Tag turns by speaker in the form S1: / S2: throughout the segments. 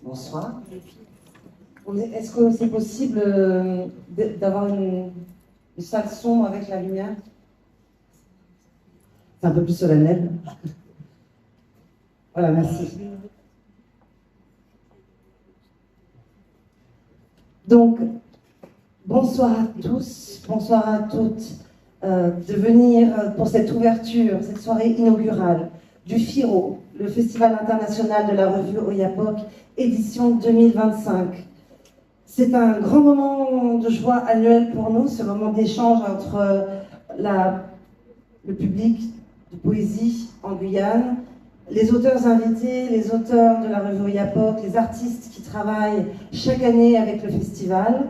S1: Bonsoir. Est-ce que c'est possible d'avoir une salle sombre avec la lumière? C'est un peu plus solennel. Voilà, merci. Donc, bonsoir à tous, bonsoir à toutes, de venir pour cette ouverture, cette soirée inaugurale du FIRO, le Festival international de la revue Oyapok, édition 2025. C'est un grand moment de joie annuel pour nous, ce moment d'échange entre le public de poésie en Guyane, les auteurs invités, les auteurs de la revue Oyapok, les artistes qui travaillent chaque année avec le festival.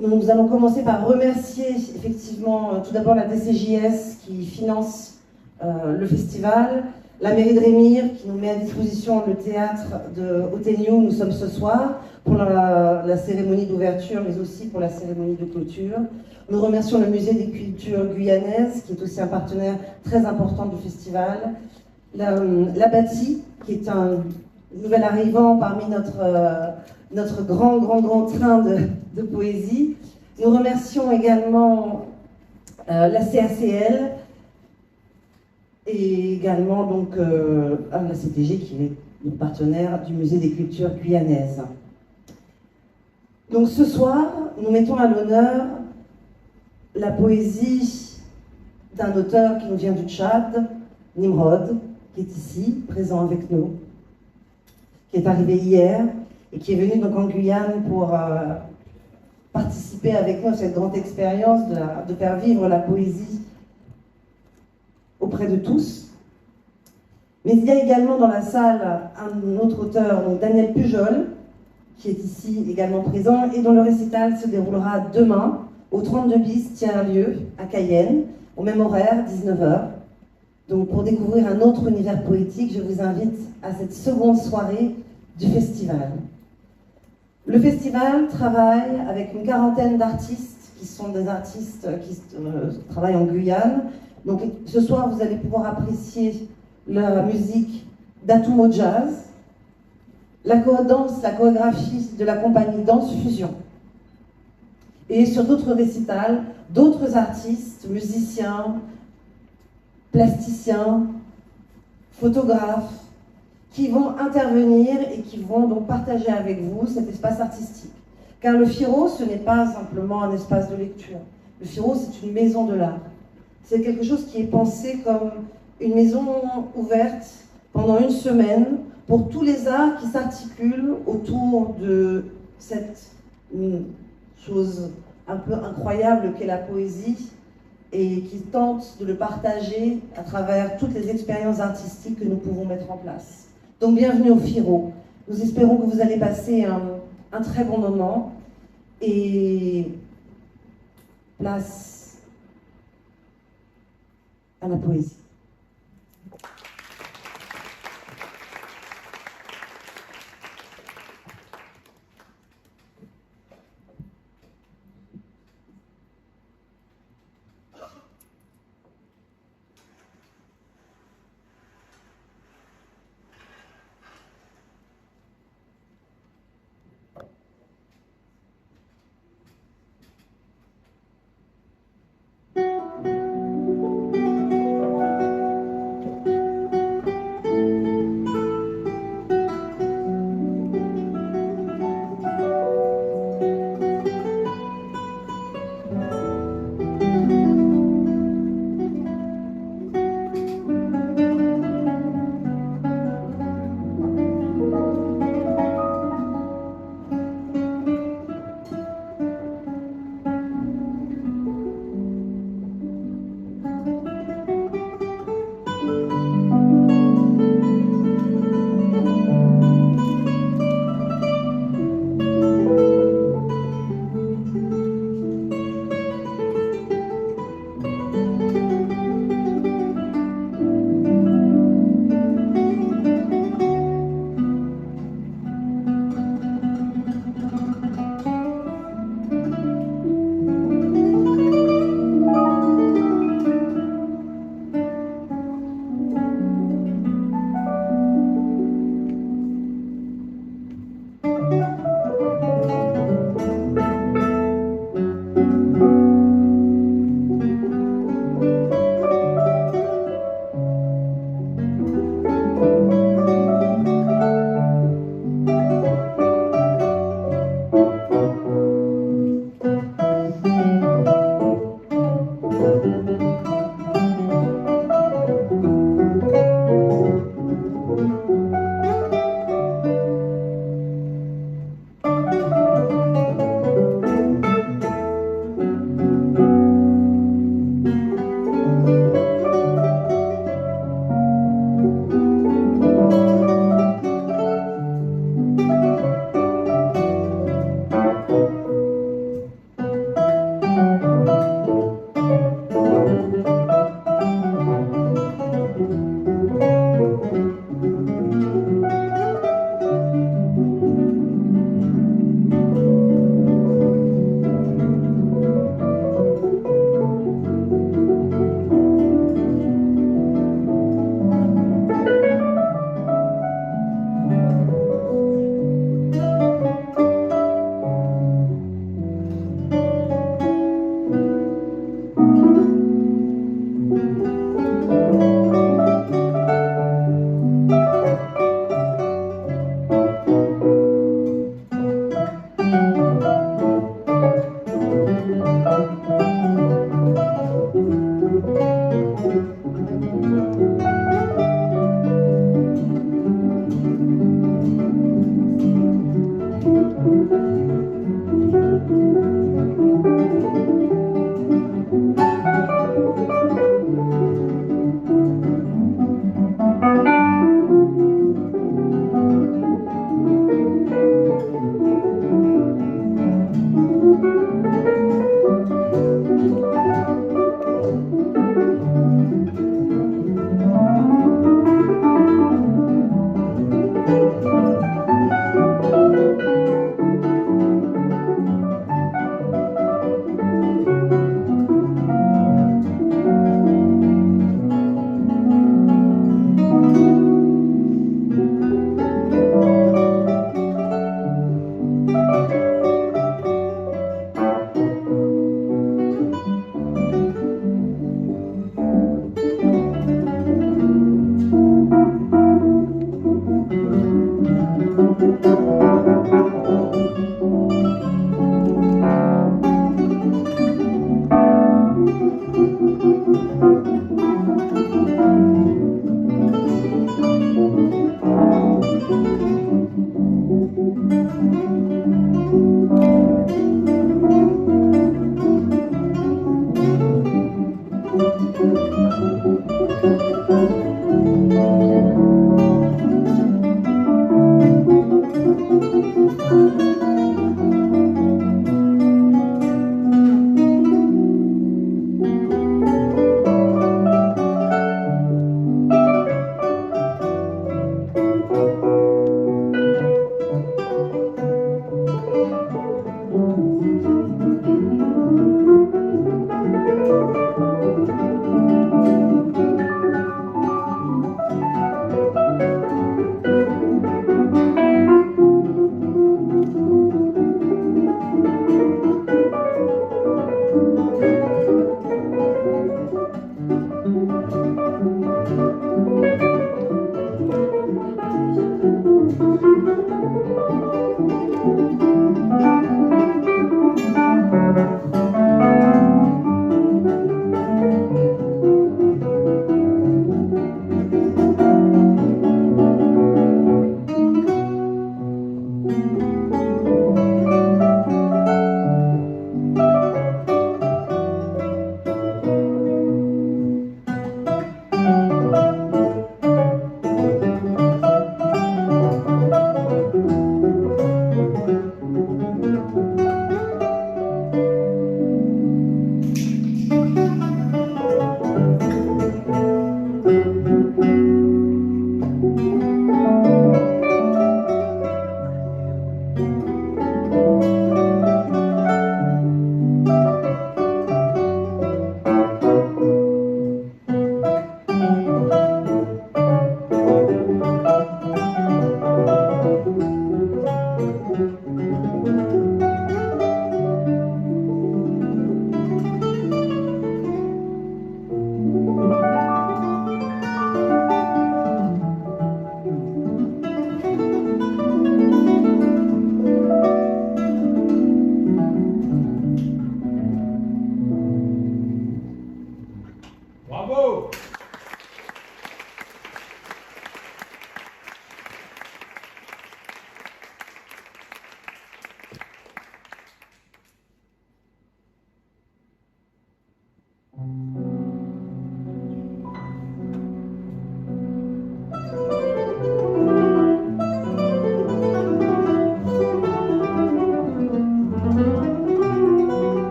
S1: Nous allons commencer par remercier effectivement tout d'abord la DCJS qui finance le festival, la mairie de Rémire qui nous met à disposition le théâtre de Oteniu où nous sommes ce soir pour la cérémonie d'ouverture mais aussi pour la cérémonie de clôture. Nous remercions le musée des cultures guyanaises qui est aussi un partenaire très important du festival, la Bâtie qui est un nouvel arrivant parmi notre grand train de poésie. Nous remercions également la CACL et également donc, la CTG qui est notre partenaire du musée des cultures guyanaises. Donc ce soir, nous mettons à l'honneur la poésie d'un auteur qui nous vient du Tchad, Nimrod, qui est ici, présent avec nous, qui est arrivé hier et qui est venu donc en Guyane pour participer avec nous à cette grande expérience de faire vivre la poésie auprès de tous. Mais il y a également dans la salle un autre auteur, donc Daniel Pujol, qui est ici également présent et dont le récital se déroulera demain au 32 bis tiers-lieu à Cayenne, au même horaire, 19h. Donc pour découvrir un autre univers poétique, je vous invite à cette seconde soirée du festival. Le festival travaille avec une quarantaine d'artistes qui sont des artistes qui travaillent en Guyane. Donc ce soir, vous allez pouvoir apprécier la musique d'Atumo Jazz, la co-danse, la chorégraphie de la compagnie Danse Fusion. Et sur d'autres récitals, d'autres artistes, musiciens, plasticiens, photographes, qui vont intervenir et qui vont donc partager avec vous cet espace artistique. Car le FIRO, ce n'est pas simplement un espace de lecture. Le FIRO, c'est une maison de l'art. C'est quelque chose qui est pensé comme une maison ouverte pendant une semaine pour tous les arts qui s'articulent autour de cette chose un peu incroyable qu'est la poésie et qui tente de le partager à travers toutes les expériences artistiques que nous pouvons mettre en place. Donc bienvenue au FIRO. Nous espérons que vous allez passer un très bon moment et place à la poésie.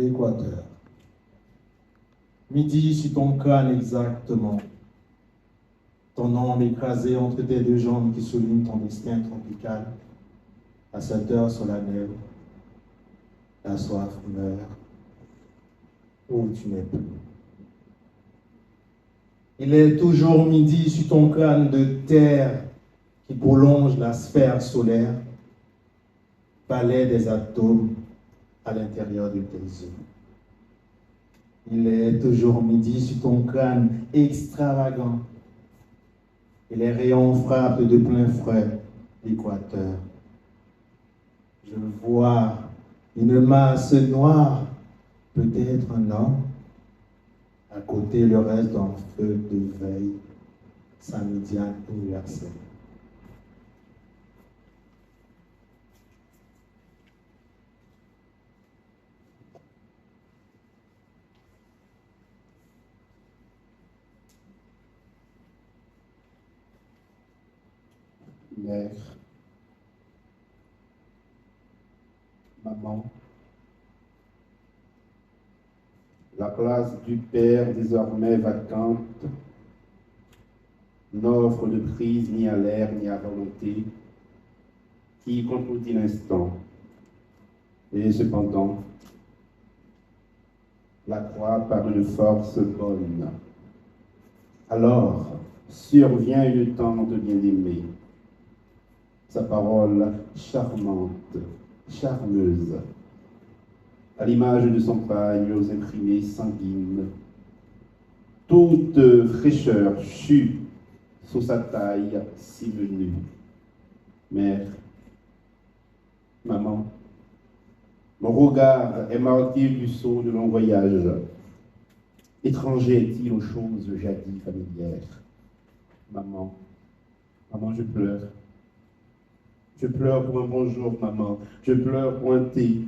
S2: l'équateur. Midi sur ton crâne exactement. Ton ombre écrasée entre tes deux jambes qui soulignent ton destin tropical. À cette heure solennelle, la soif meurt. Où tu n'es plus. Il est toujours midi sur ton crâne de terre qui prolonge la sphère solaire, palais des atomes à l'intérieur de tes yeux. Il est toujours midi sur ton crâne extravagant et les rayons frappent de plein fouet l'équateur. Je vois une masse noire, peut-être un homme, à côté le reste d'un feu de veille, sa médiane universelle.
S3: Mère, maman, la place du Père désormais vacante n'offre de prise ni à l'air ni à volonté qui contredit l'instant. Et cependant, la croix par une force bonne. Alors survient une tante bien-aimée, sa parole charmante, charmeuse, à l'image de son pagne aux imprimés sanguines. Toute fraîcheur chue sous sa taille si menue. Mère, maman, mon regard est marqué du sceau de long voyage. Étranger est-il aux choses jadis familières. Maman, maman, je pleure. Je pleure pour un bonjour, maman. Je pleure pour un thé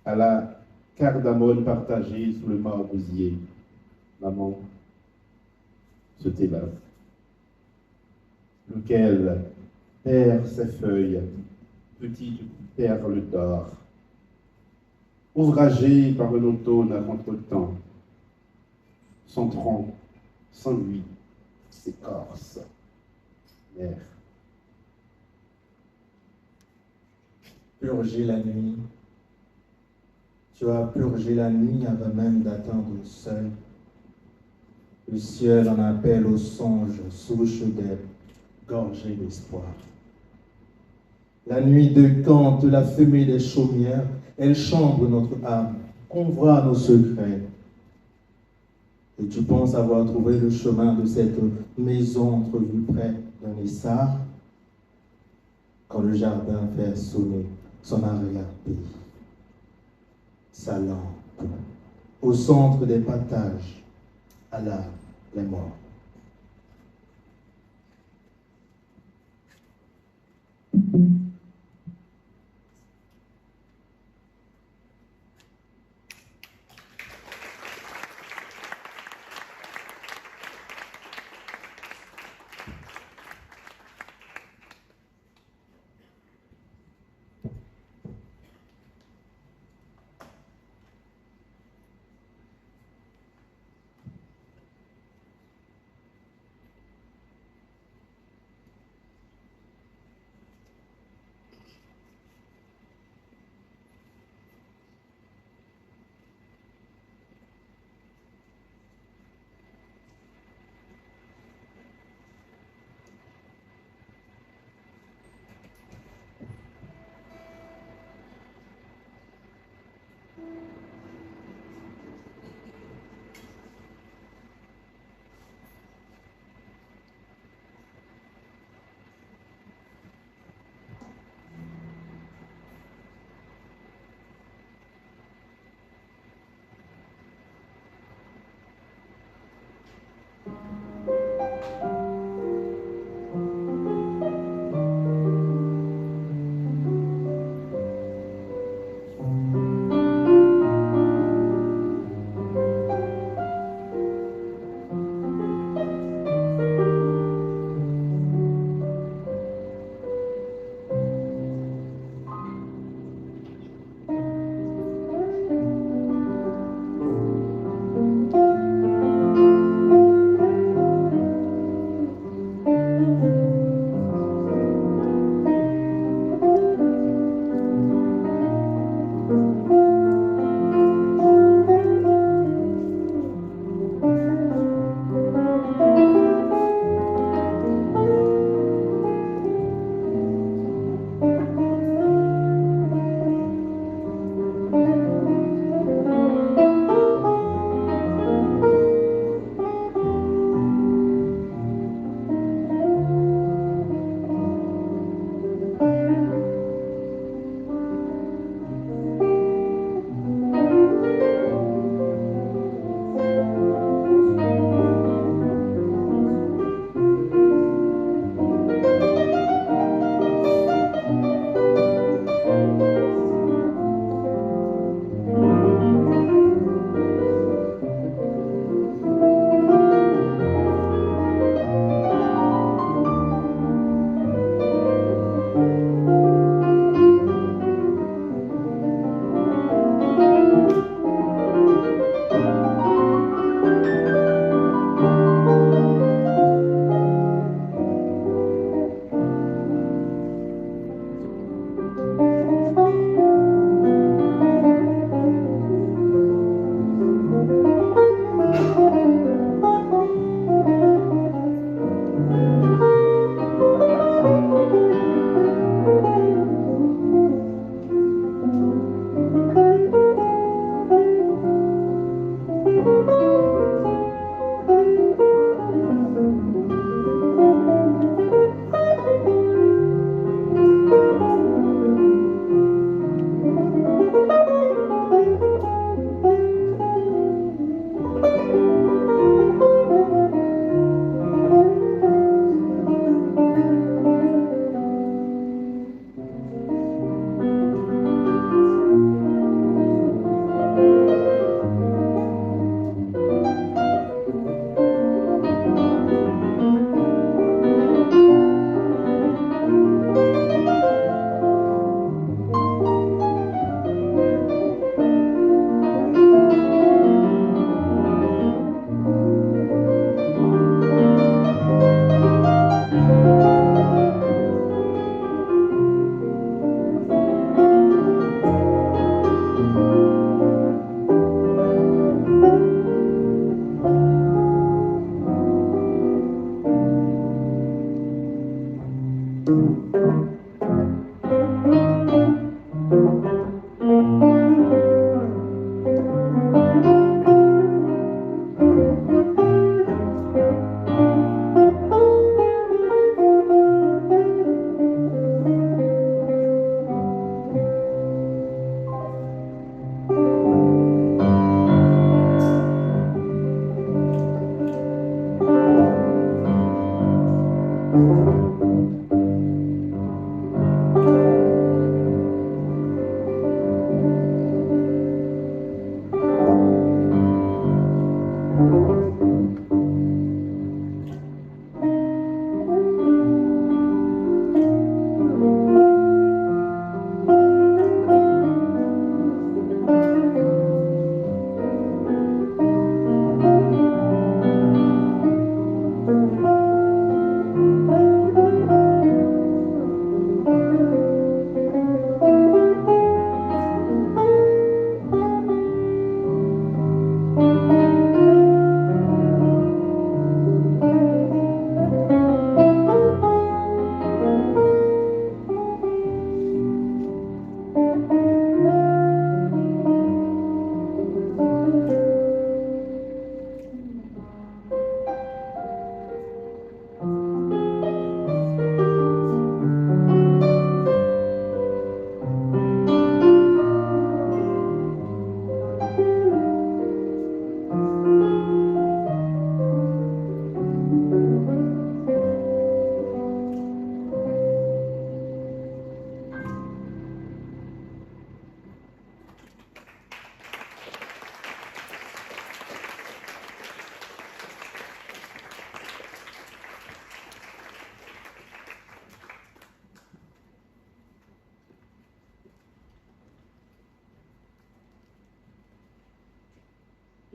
S3: à la cardamone partagée sous le margosier. Maman, ce thé-là, lequel perd ses feuilles, petites perles d'or, ouvragé par un automne à contre-temps. Son tronc s'ennuie, s'écorce. Mère.
S2: Purger la nuit. Tu as purgé la nuit avant même d'atteindre le seuil. Le ciel en appelle au songe, souche d'elle, gorgée d'espoir. La nuit décante la fumée des chaumières, elle chambre notre âme, convoie nos secrets. Et tu penses avoir trouvé le chemin de cette maison entrevue près d'un essart, quand le jardin fait sonner son arrière-pays. Sa lampe, au centre des patages, à l'âme les morts.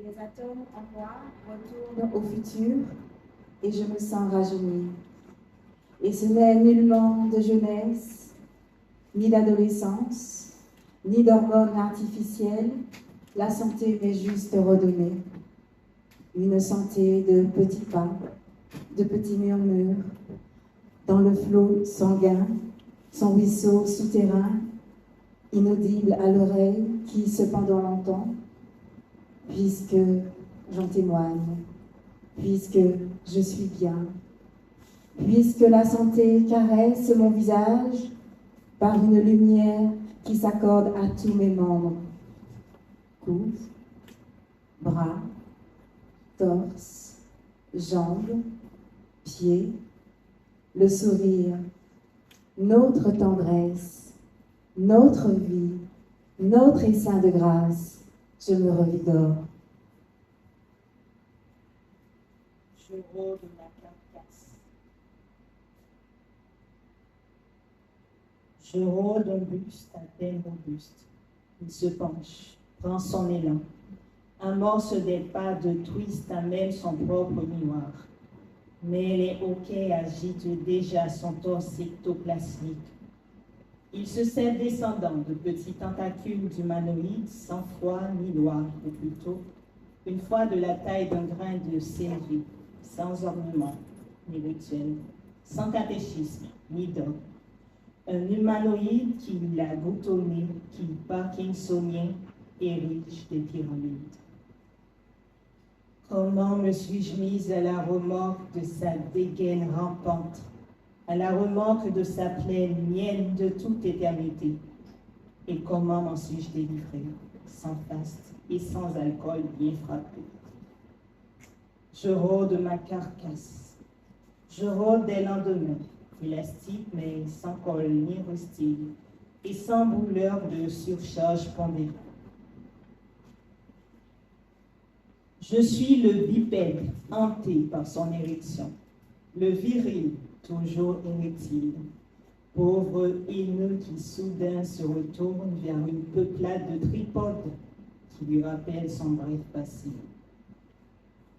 S4: Les atomes en moi retournent au futur et je me sens rajeunie. Et ce n'est nullement de jeunesse, ni d'adolescence, ni d'hormones artificielles. La santé m'est juste redonnée. Une santé de petits pas, de petits murmures, dans le flot sanguin, son ruisseau souterrain, inaudible à l'oreille, qui cependant l'entend, puisque j'en témoigne, puisque je suis bien, puisque la santé caresse mon visage par une lumière qui s'accorde à tous mes membres, cou, bras, torse, jambes, pieds, le sourire, notre tendresse, notre vie, notre essaim de grâce. Je me revigore.
S5: Je rôde ma carcasse. Je rôde un buste à peine robuste. Il se penche, prend son élan, amorce des pas de twist à même son propre miroir. Mais les hoquets agitent déjà son torse ectoplasmique. Il se sert descendant de petits tentacules d'humanoïdes sans foi ni loi, ou plutôt, une fois de la taille d'un grain de sénévé, sans ornement ni rituel, sans catéchisme ni dogme. Un humanoïde qui l'a goutonné, qui parkinsonien, érige des pyramides. Comment me suis-je mise à la remorque de sa dégaine rampante, à la remorque de sa plaie mienne de toute éternité? Et comment m'en suis-je délivrée, sans faste et sans alcool bien frappé? Je rôde ma carcasse, je rôde des lendemains, élastique mais sans col ni rustile, et sans brûleur de surcharge pondérée. Je suis le bipède hanté par son érection, le viril toujours érectile, pauvre haineux qui soudain se retourne vers une peuplade de tripodes qui lui rappelle son bref passé.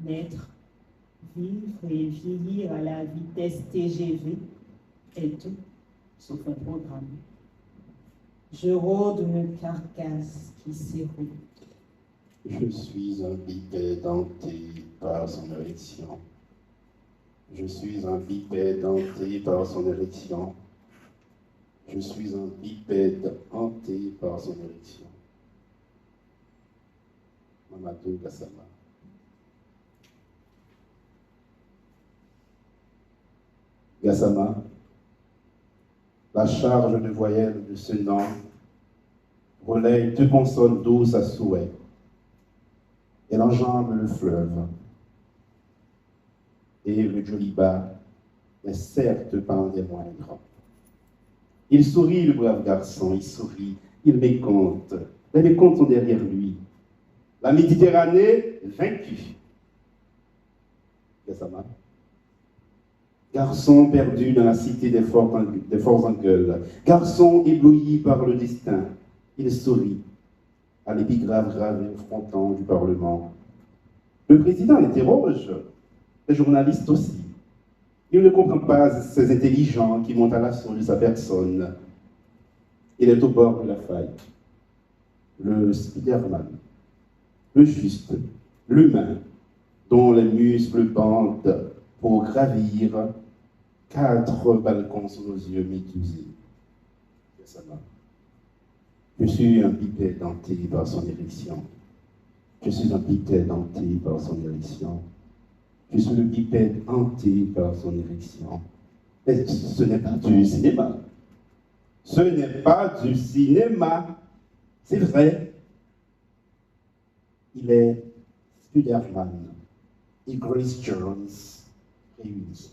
S5: Naître, vivre et vieillir à la vitesse TGV est tout, sauf un programme. Je rôde une carcasse qui s'éroule.
S3: Je suis un bipède hanté par son érection. Je suis un bipède hanté par son érection. Je suis un bipède hanté par son érection. Mamadou Gassama. Gassama, la charge de voyelles de ce nom relaye deux consonnes douces à souhait. Elle enjambe le fleuve et le Djoliba mais certes pas un des moindres. Il sourit, le brave garçon, il sourit, il mécompte. Les mécomptes sont derrière lui. La Méditerranée vaincue. Gassama. Garçon perdu dans la cité des forts en gueule. Garçon ébloui par le destin. Il sourit à l'épigraphe grave et fronton du Parlement. Le président l'interroge, les journalistes aussi. Il ne comprend pas ces intelligents qui montent à l'assaut de sa personne. Il est au bord de la faille. Le Spiderman, le juste, l'humain, dont les muscles bandent pour gravir 4 balcons sous nos yeux médusés. Je suis un bipède denté par son érection. Je suis un bipède denté par son érection. Je suis le bipède hanté par son érection. Mais ce n'est pas du cinéma. Ce n'est pas du cinéma. C'est vrai. Il est Spider-Man et Grace Jones réunis.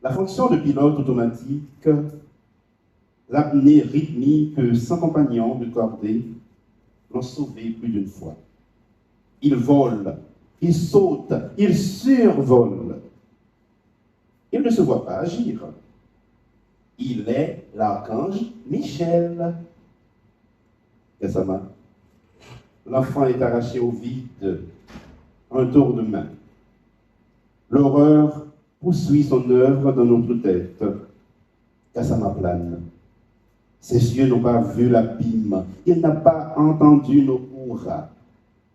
S3: La fonction de pilote automatique, l'apnée rythmique sans compagnon de cordée l'ont sauvé plus d'une fois. Il vole, il saute, il survole. Il ne se voit pas agir. Il est l'archange Michel. Gassama. L'enfant est arraché au vide, un tour de main. L'horreur poursuit son œuvre dans notre tête. Gassama plane. Ses yeux n'ont pas vu l'abîme. Il n'a pas entendu nos hurrahs.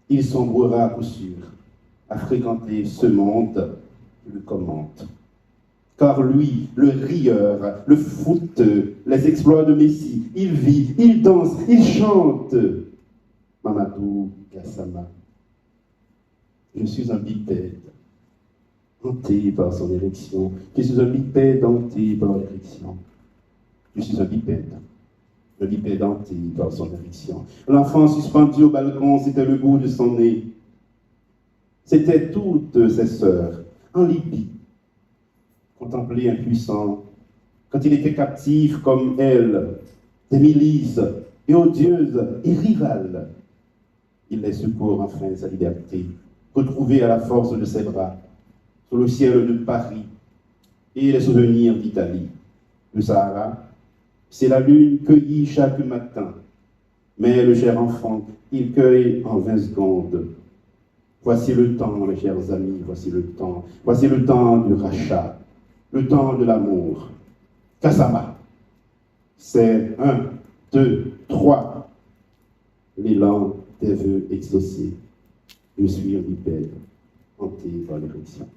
S3: Il sombrera à coup sûr à fréquenter ce monde qui le commente. Car lui, le rieur, le footeux, les exploits de Messie, il vit, il danse, il chante. Mamadou Gassama. Je suis un bipède, hanté par son érection. Je suis un bipède hanté par l'érection. Je suis un bipède hanté par son érection. L'enfant suspendu au balcon, c'était le bout de son nez. C'était toutes ses sœurs, en Libye, contemplées impuissant, quand il était captif comme elles, des milices, et odieuses et rivales. Il les secourt enfin sa liberté, retrouvée à la force de ses bras, sous le ciel de Paris et les souvenirs d'Italie. Le Sahara, c'est la lune cueillie chaque matin, mais le cher enfant, il cueille en 20 secondes. Voici le temps, mes chers amis, voici le temps du rachat, le temps de l'amour. Gassama, c'est 1, 2, 3, l'élan des vœux exaucés. Je suis un bipède, hanté par l'érection.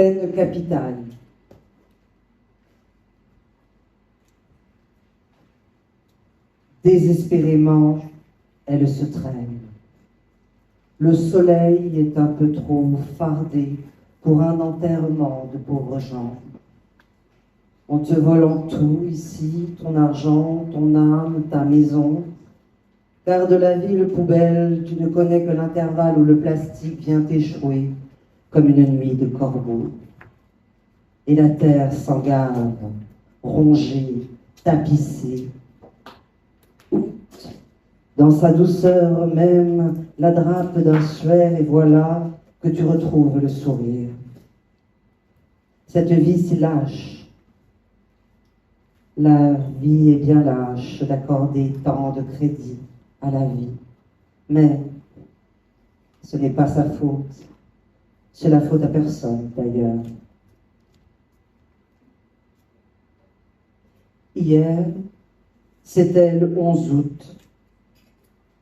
S1: pleine capitale. Désespérément, elle se traîne. Le soleil est un peu trop fardé pour un enterrement de pauvres gens. On te volant tout ici, ton argent, ton âme, ta maison. Car de la ville poubelle, tu ne connais que l'intervalle où le plastique vient échouer comme une nuit de corbeaux. Et la terre s'engave, rongée, tapissée. Dans sa douceur même, la drape d'un suaire, et voilà que tu retrouves le sourire. Cette vie si lâche. La vie est bien lâche d'accorder tant de crédit à la vie. Mais ce n'est pas sa faute. C'est la faute à personne, d'ailleurs. Hier, c'était le 11 août.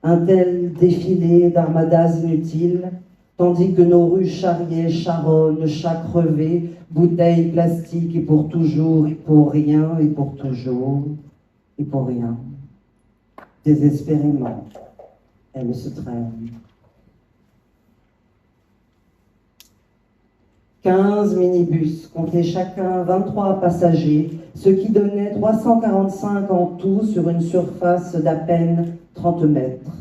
S1: Un tel défilé d'armadas inutiles, tandis que nos rues charriaient, charonnent, chats crevés, bouteilles plastiques, et pour toujours, et pour rien, et pour toujours, et pour rien. Désespérément, elle se traîne. 15 minibus, comptaient chacun 23 passagers, ce qui donnait 345 en tout sur une surface d'à peine 30 mètres.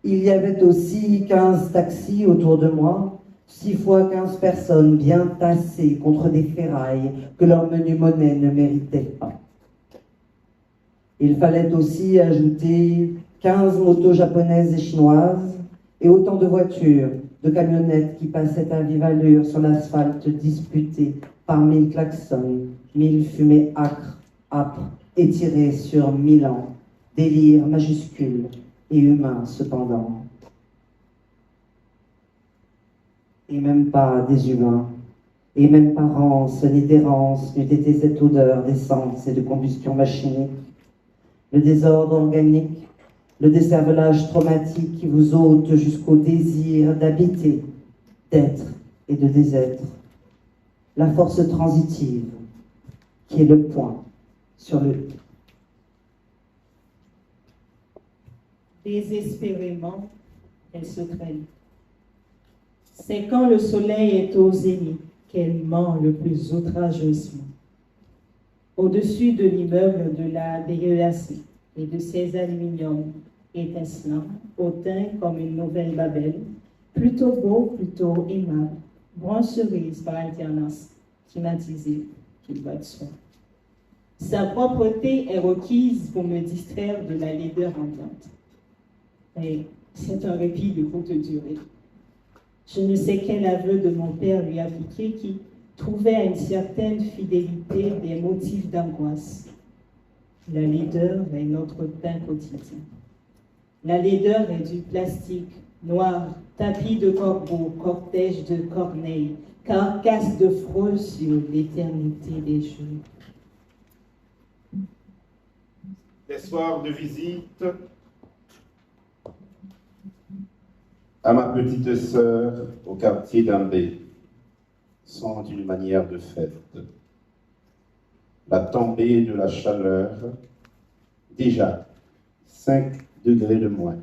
S1: Il y avait aussi 15 taxis autour de moi, 6 fois 15 personnes bien tassées contre des ferrailles que leur menu monnaie ne méritait pas. Il fallait aussi ajouter 15 motos japonaises et chinoises et autant de voitures, de camionnettes qui passaient à vive allure sur l'asphalte disputé par 1000 klaxons, 1000 fumées âpres, étirées sur 1000 ans. Délire majuscule et humain cependant. Et même pas des humains, et même pas rance ni d'errance n'eût été cette odeur d'essence et de combustion machinique. Le désordre organique, le décervelage traumatique qui vous ôte jusqu'au désir d'habiter, d'être et de désêtre. La force transitive qui est le point sur le i.
S5: Désespérément, elle se traîne. C'est quand le soleil est au zénith qu'elle ment le plus outrageusement. Au-dessus de l'immeuble de la DEAC et de ses aluminiums étincelants, hautain comme une nouvelle Babel, plutôt beau, plutôt aimable, brun cerise par alternance, climatisé, qu'il va de soi. Sa propreté est requise pour me distraire de la laideur ambiante. Mais c'est un répit de courte durée. Je ne sais quel aveu de mon père lui appliqué qui trouvait à une certaine fidélité des motifs d'angoisse. La laideur est notre pain quotidien. La laideur est du plastique, noir, tapis de corbeaux, cortège de corneilles, carcasse de freux sur l'éternité des jours.
S3: Les soirs de visite à ma petite sœur au quartier d'Ambé sont une manière de fête. La tombée de la chaleur, déjà 5 degrés de moins,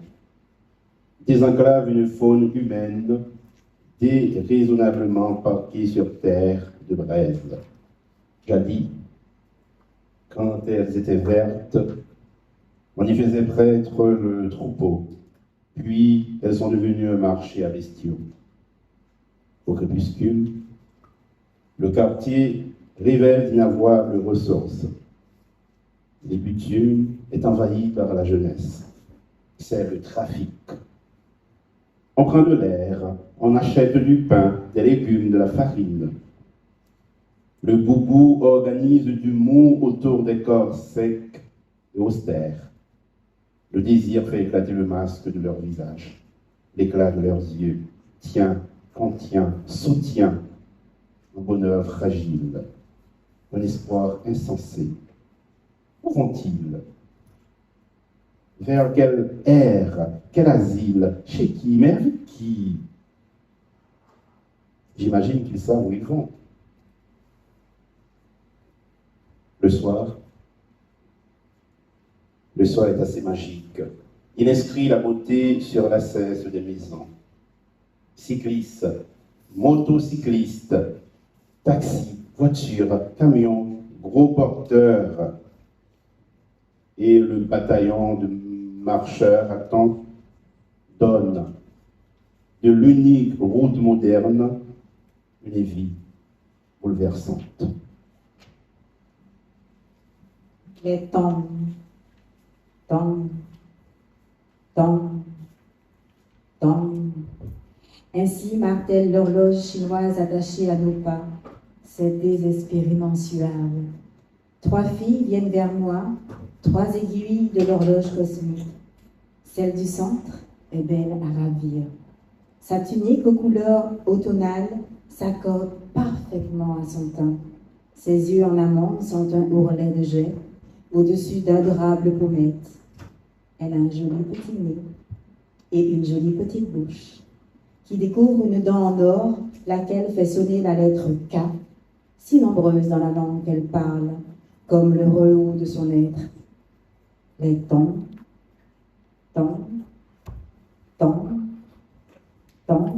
S3: désenclave une faune humaine déraisonnablement parquée sur terre de braise. Jadis, quand elles étaient vertes, on y faisait prêtre le troupeau, puis elles sont devenues un marché à bestiaux. Au crépuscule, le quartier révèle d'inavouables ressources. Le bitume est envahi par la jeunesse. C'est le trafic. On prend de l'air, on achète du pain, des légumes, de la farine. Le boubou organise du mou autour des corps secs et austères. Le désir fait éclater le masque de leur visage, l'éclat de leurs yeux, tient, contient, soutient un bonheur fragile, un espoir insensé. Où vont-ils? Vers quelle ère, quel asile, chez qui, mais avec qui? J'imagine qu'ils savent où ils vont. Le soir est assez magique. Il inscrit la beauté sur la cesse des maisons. Cyclistes, motocyclistes, taxis, voitures, camions, gros porteurs. Et le bataillon de marcheurs attend, donne de l'unique route moderne une vie bouleversante.
S4: Les tombent, tombent, tombent, tombent. Ainsi martèle l'horloge chinoise attachée à nos pas, c'est désespérément suave. 3 filles viennent vers moi, 3 aiguilles de l'horloge cosmique. Celle du centre est belle à ravir. Sa tunique aux couleurs automnales s'accorde parfaitement à son teint. Ses yeux en amont sont un ourlet de jet, au-dessus d'adorables pommettes. Elle a un joli petit nez et une jolie petite bouche, qui découvre une dent en or, laquelle fait sonner la lettre K, si nombreuse dans la langue qu'elle parle, comme le rehaut de son être. Les tons, tons, tons, tons.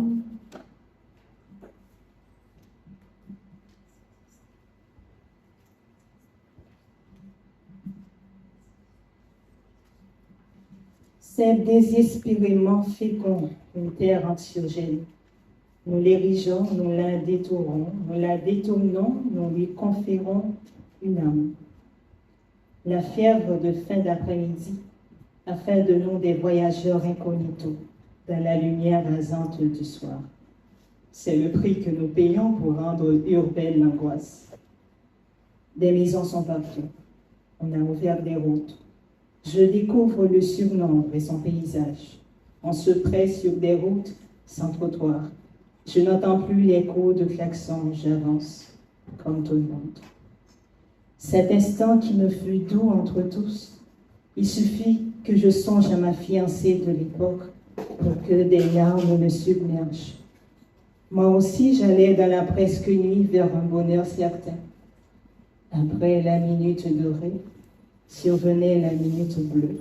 S5: C'est désespérément fécond, une terre anxiogène. Nous l'érigeons, nous la détournons, nous la détournons, nous lui conférons une âme. La fièvre de fin d'après-midi a fait de nous des voyageurs incognito dans la lumière rasante du soir. C'est le prix que nous payons pour rendre urbaine l'angoisse. Des maisons sont partout. On a ouvert des routes. Je découvre le surnombre et son paysage. On se presse sur des routes sans trottoir. Je n'entends plus l'écho de klaxons, j'avance, comme tout le monde. Cet instant qui me fut doux entre tous, il suffit que je songe à ma fiancée de l'époque pour que des larmes me submergent. Moi aussi, j'allais dans la presque nuit vers un bonheur certain. Après la minute dorée, survenait la minute bleue.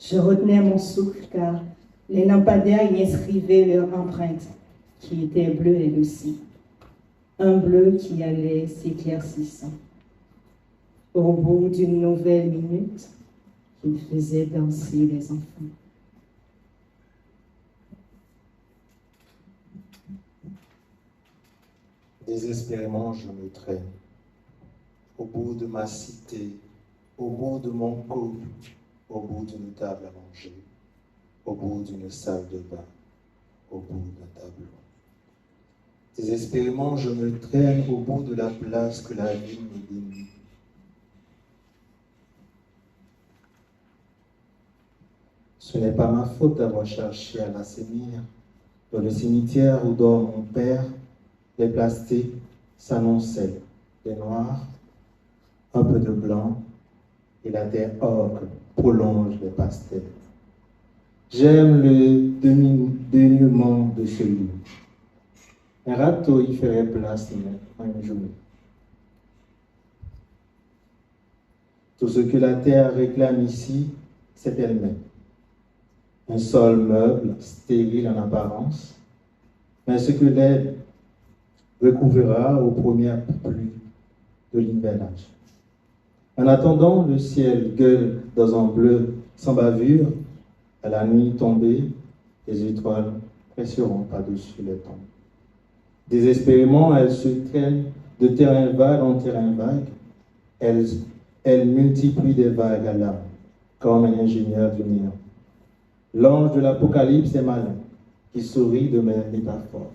S5: Je retenais mon souffle car les lampadaires y inscrivaient leur empreinte, qui était bleue elle aussi. Un bleu qui allait s'éclaircissant. Au bout d'une nouvelle minute, il faisait danser les enfants.
S2: Désespérément, je me traîne. Au bout de ma cité, au bout de mon couple, au bout d'une table à manger, au bout d'une salle de bain, au bout d'un tableau. Désespérément, je me traîne au bout de la place que la vie me dénie. Ce n'est pas ma faute d'avoir cherché à l'assainir. Dans le cimetière où dort mon père, les plastiques s'annonçaient, des noirs, un peu de blanc, et la terre ocre prolonge les pastels. J'aime le dénuement de ce lieu. Un râteau y ferait place en une journée. Tout ce que la terre réclame ici, c'est elle-même. Un sol meuble, stérile en apparence, mais ce que l'herbe recouvrira aux premières pluies de l'hivernage. En attendant, le ciel gueule dans un bleu sans bavure. À la nuit tombée, les étoiles presseront par-dessus les tombes. Désespérément, elles se traînent de terrain vague en terrain vague. Elles multiplient des vagues à l'âme, comme un ingénieur du néant. L'ange de l'Apocalypse est malin, qui sourit de mes métaphores.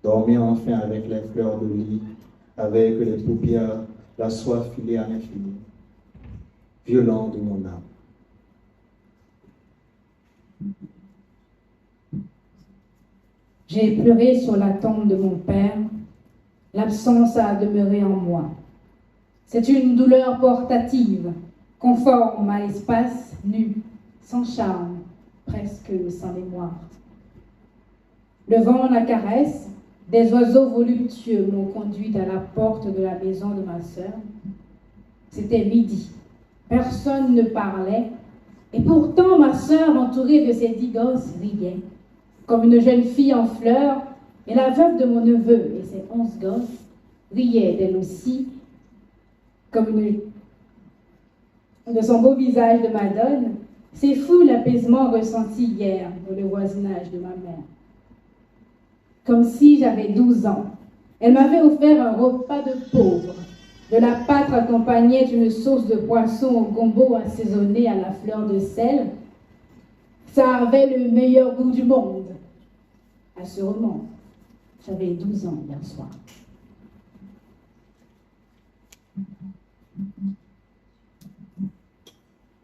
S2: Dormir enfin avec les fleurs de lis, avec les paupières, la soif filée à l'infini, violent de mon âme.
S6: J'ai pleuré sur la tombe de mon père, l'absence a demeuré en moi. C'est une douleur portative, conforme à l'espace nu, sans charme, presque sans mémoire. Le vent la caresse, Des oiseaux voluptueux m'ont conduite à la porte de la maison de ma sœur. C'était midi. Personne ne parlait. Et pourtant, ma sœur, entourée de ses 10 gosses, riait. Comme une jeune fille en fleurs, et la veuve de mon neveu et ses 11 gosses riaient d'elle aussi, comme de son beau visage de Madone. C'est fou l'apaisement ressenti hier dans le voisinage de ma mère. Comme si j'avais 12 ans. Elle m'avait offert un repas de pauvre. De la pâte accompagnée d'une sauce de poisson au gombo assaisonnée à la fleur de sel. Ça avait le meilleur goût du monde. Assurément, j'avais 12 ans hier soir.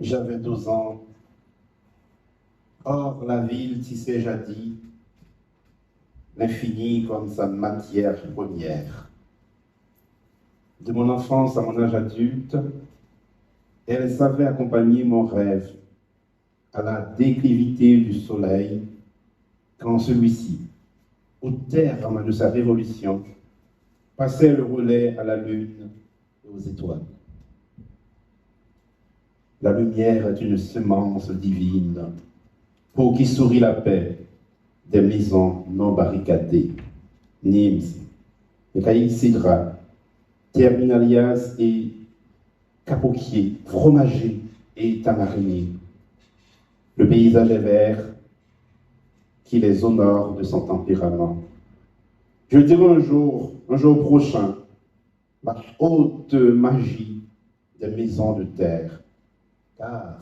S3: J'avais 12 ans. Or, la ville tissait jadis l'infini comme sa matière première. De mon enfance à mon âge adulte, elle savait accompagner mon rêve à la déclivité du soleil quand celui-ci, au terme de sa révolution, passait le relais à la lune et aux étoiles. La lumière est une semence divine pour qui sourit la paix des maisons non barricadées. Nims, Caïd Sidra, Terminalias et Capoquier, Fromager et Tamarinier. Le paysage est vert qui les honore de son tempérament. Je dirai un jour prochain, la haute magie des maisons de terre, car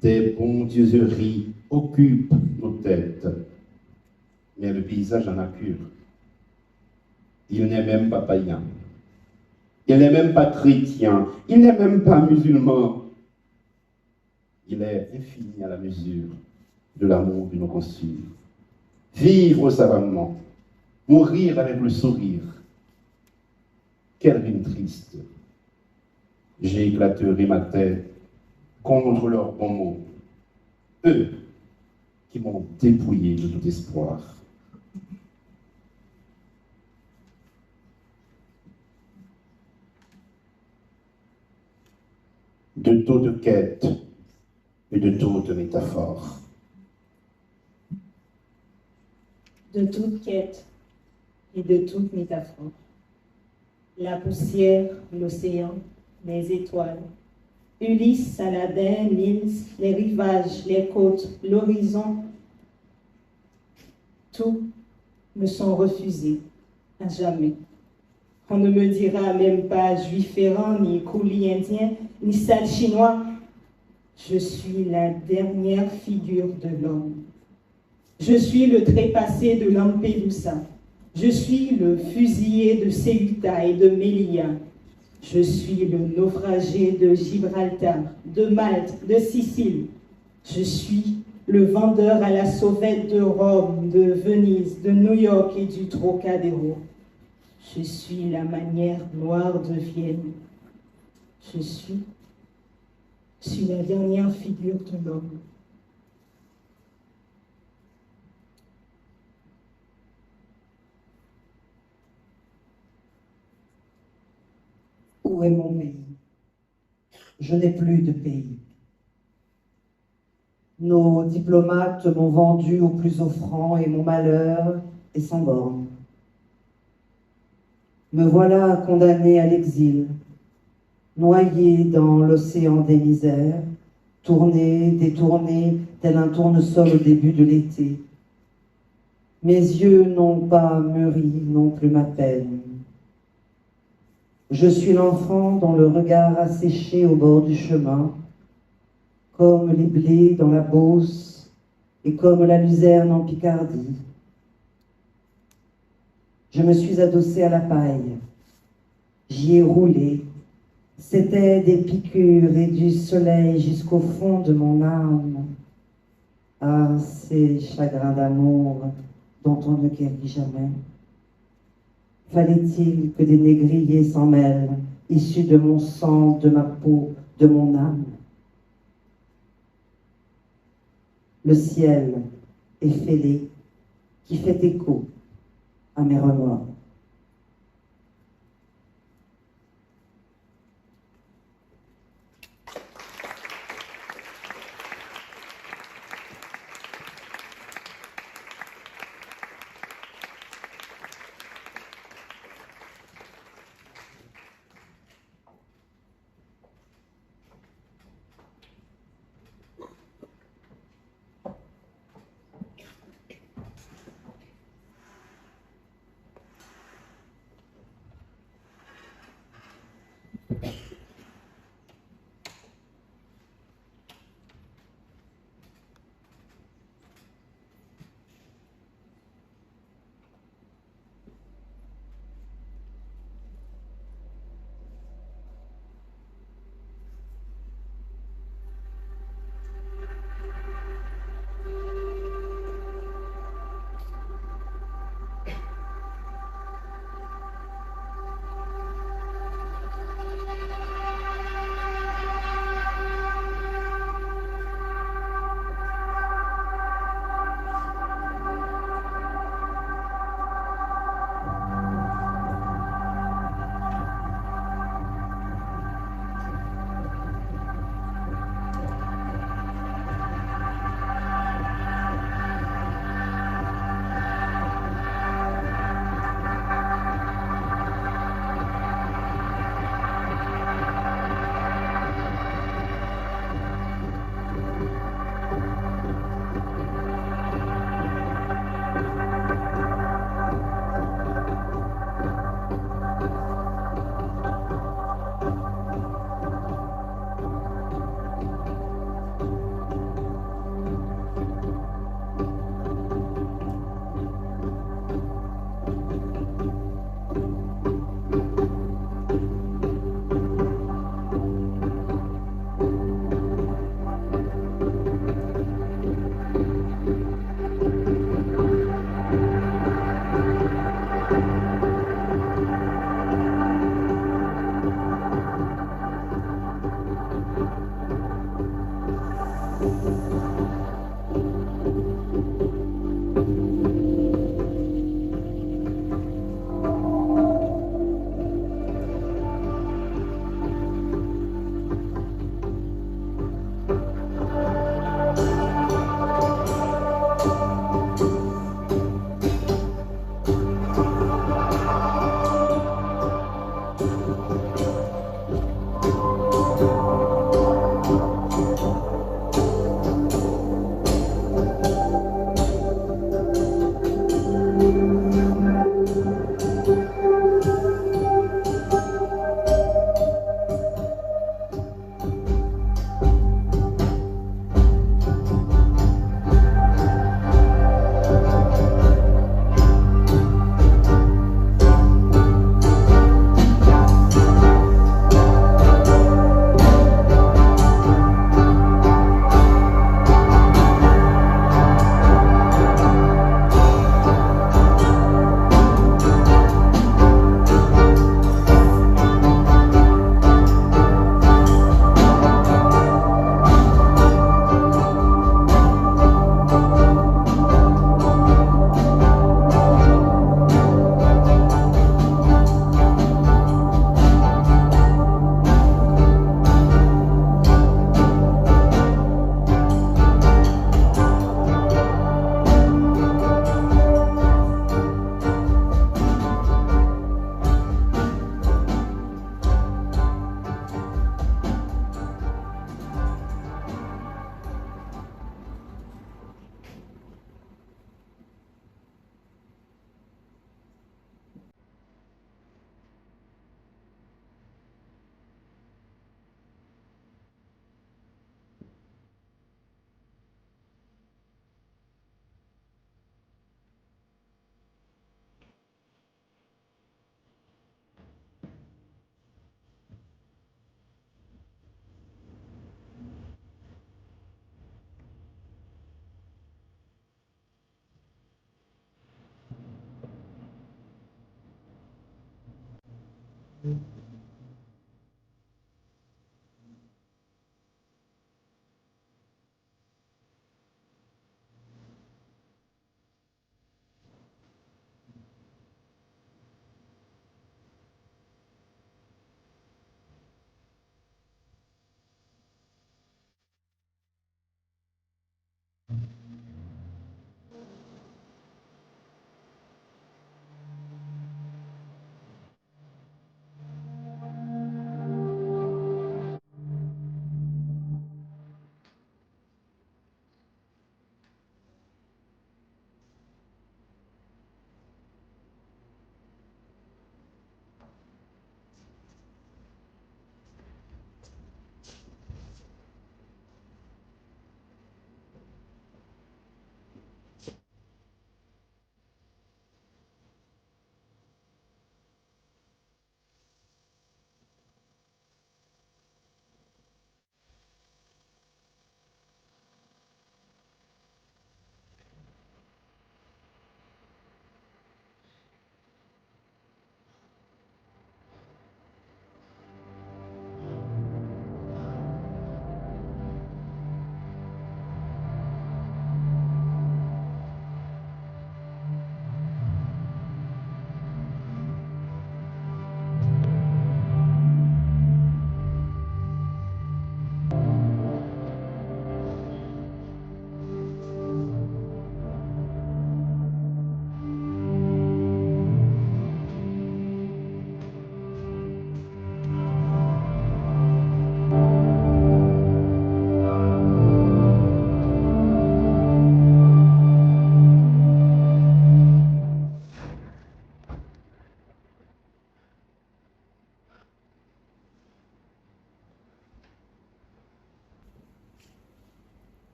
S3: des bondieuseries occupent nos têtes. Mais le paysage en a cure. Il n'est même pas païen. Il n'est même pas chrétien. Il n'est même pas musulman. Il est infini à la mesure de l'amour de nos conçus. Vivre savamment, mourir avec le sourire. Quelle rime triste. J'éclaterai ma tête contre leurs bons mots. Eux qui m'ont dépouillé de tout espoir. De toute quête et de toute métaphore.
S5: De toute quête et de toute métaphore. La poussière, l'océan, les étoiles, Ulysse, Saladin, Nils, les rivages, les côtes, l'horizon, tout me sont refusés à jamais. On ne me dira même pas juif errant, ni coulis indien, ni sale chinois. Je suis la dernière figure de l'homme. Je suis le trépassé de Lampedusa. Je suis le fusillé de Ceuta et de Melilla. Je suis le naufragé de Gibraltar, de Malte, de Sicile. Je suis le vendeur à la sauvette de Rome, de Venise, de New York et du Trocadéro. Je suis la manière noire de Vienne. Je suis la dernière figure de l'homme.
S7: Où est mon pays? Je n'ai plus de pays. Nos diplomates m'ont vendu au plus offrant et mon malheur est sans borne. Me voilà condamné à l'exil, noyé dans l'océan des misères, tourné, détourné, tel un tournesol au début de l'été. Mes yeux n'ont pas mûri non plus ma peine. Je suis l'enfant dont le regard a séché au bord du chemin, comme les blés dans la Beauce et comme la luzerne en Picardie. Je me suis adossé à la paille, j'y ai roulé. C'était des piqûres et du soleil jusqu'au fond de mon âme. Ah, ces chagrins d'amour dont on ne guérit jamais. Fallait-il que des négriers s'en mêlent, issus de mon sang, de ma peau, de mon âme? Le ciel est fêlé, qui fait écho, à mes remords.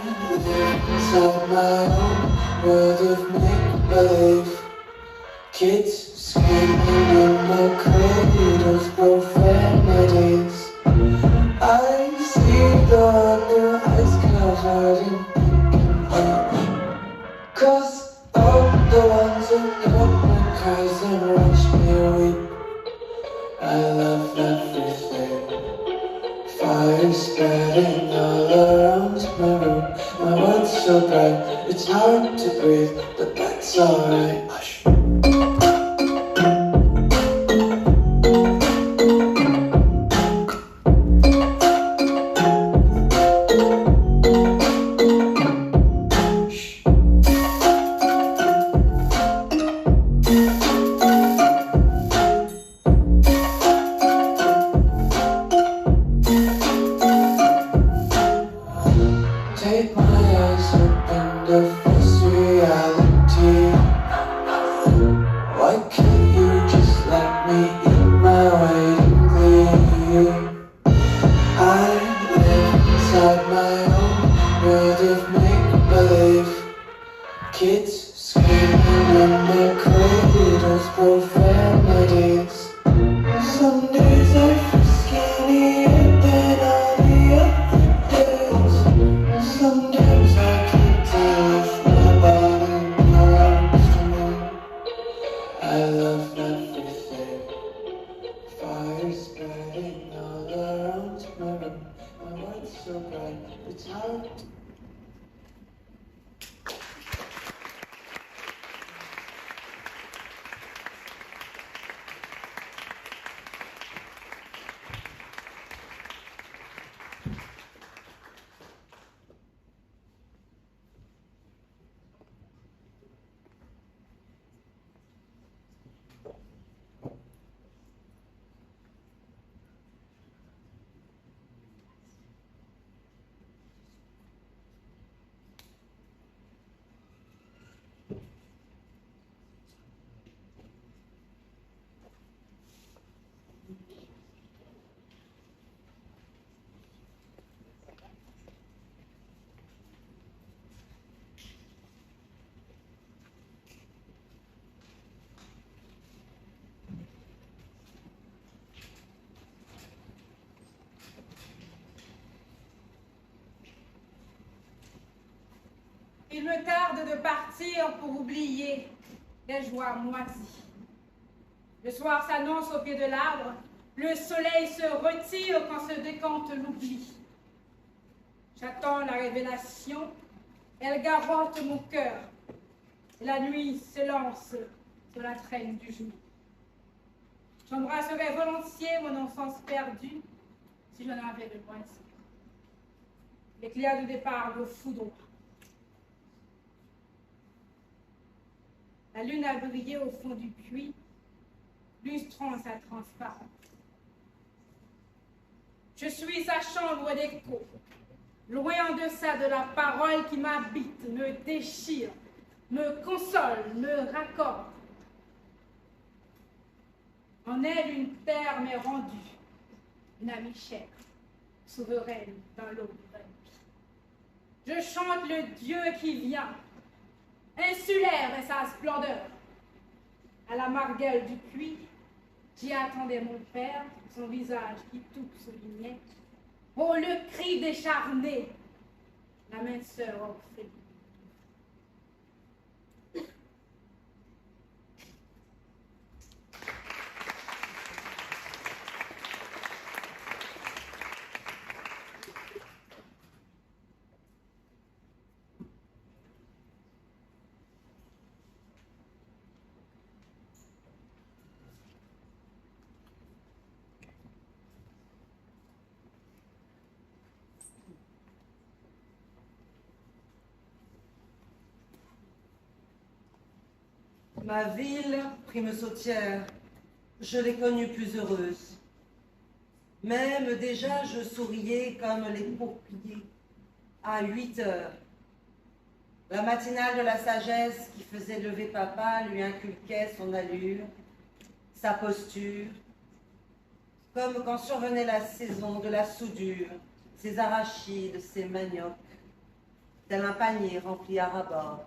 S8: inside my own world of make-believe. Kids screaming in their cradles, profanities. I see the ice clouds riding pink and white. Cross all the ones who cut my cries and watch me weep. I love everything. Fire spreading all around my room. My world's so bright, it's hard to breathe, but that's alright. Hush. Take my eyes open to face reality. Why can't you just let me eat my weight in glee? I live inside my own world of make-believe. Kids screaming in their cradles, profanities. Some days I feel skinnier than all the other days. Sometimes I can't deal with my body belongs to me. I love everything. Fire spreading all around my room. My world's so bright, it's hard to
S6: Il me tarde de partir pour oublier les joies moisies. Le soir s'annonce au pied de l'arbre, le soleil se retire quand se décante l'oubli. J'attends la révélation, elle garotte mon cœur. La nuit s'élance sur la traîne du jour. J'embrasserais volontiers mon enfance perdue si j'en avais le loisir. L'éclair du départ me foudroie. La lune a brillé au fond du puits, lustrant sa transparence. Je suis sa chambre d'écho, loin en deçà de la parole qui m'habite, me déchire, me console, me raccorde. En elle, une terre m'est rendue, une amie chère, souveraine dans l'aube de la nuit. Je chante le Dieu qui vient, insulaire est sa splendeur. À la margelle du puits, j'y attendais mon père, son visage qui tout soulignait. Oh, le cri décharné, la minceur orpheline.
S1: Ma ville, prime sautière, je l'ai connue plus heureuse. Même déjà je souriais comme les paupiers à 8 heures. La matinale de la sagesse qui faisait lever papa lui inculquait son allure, sa posture, comme quand survenait la saison de la soudure, ses arachides, ses maniocs. tel un panier rempli à ras-bord.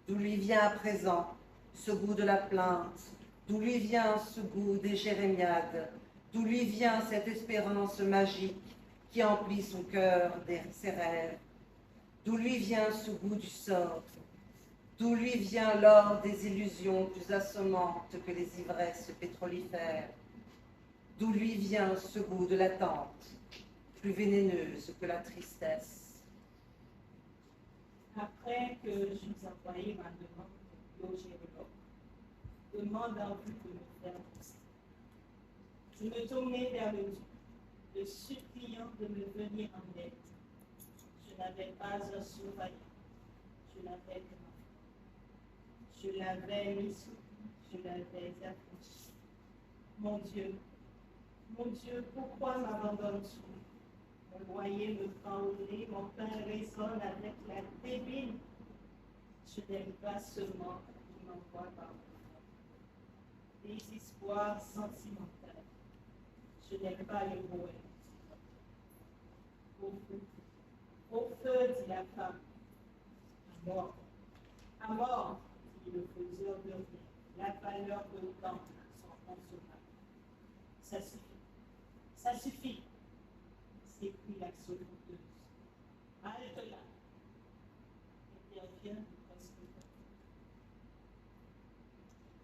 S1: D'où lui vient à présent ce goût de la plainte, d'où lui vient ce goût des jérémiades, d'où lui vient cette espérance magique qui emplit son cœur de ses rêves, d'où lui vient ce goût du sort, d'où lui vient l'or des illusions plus assommantes que les ivresses pétrolifères, d'où lui vient ce goût de l'attente, plus vénéneuse que la tristesse.
S5: Après que j'eus envoyé ma demande au géologue, demande en vue de me faire pousser, je me tournai vers le duc, le suppliant de me venir en aide. Je n'avais pas un surveillant, je n'avais que ma femme. Je l'avais mis sous, je l'avais affligé. Mon Dieu, pourquoi m'abandonnes-tu? Mon loyer me prend au nez, mon pain résonne avec la débile. Je n'aime pas seulement qui m'envoie par des histoires sentimentales. Je n'aime pas le poète. Au feu, dit la femme. À mort, dit le faiseur de rien. La valeur de temps sont consommables. Ça suffit, s'écrie l'axolotleuse. Halte là. Intervient le presbytère.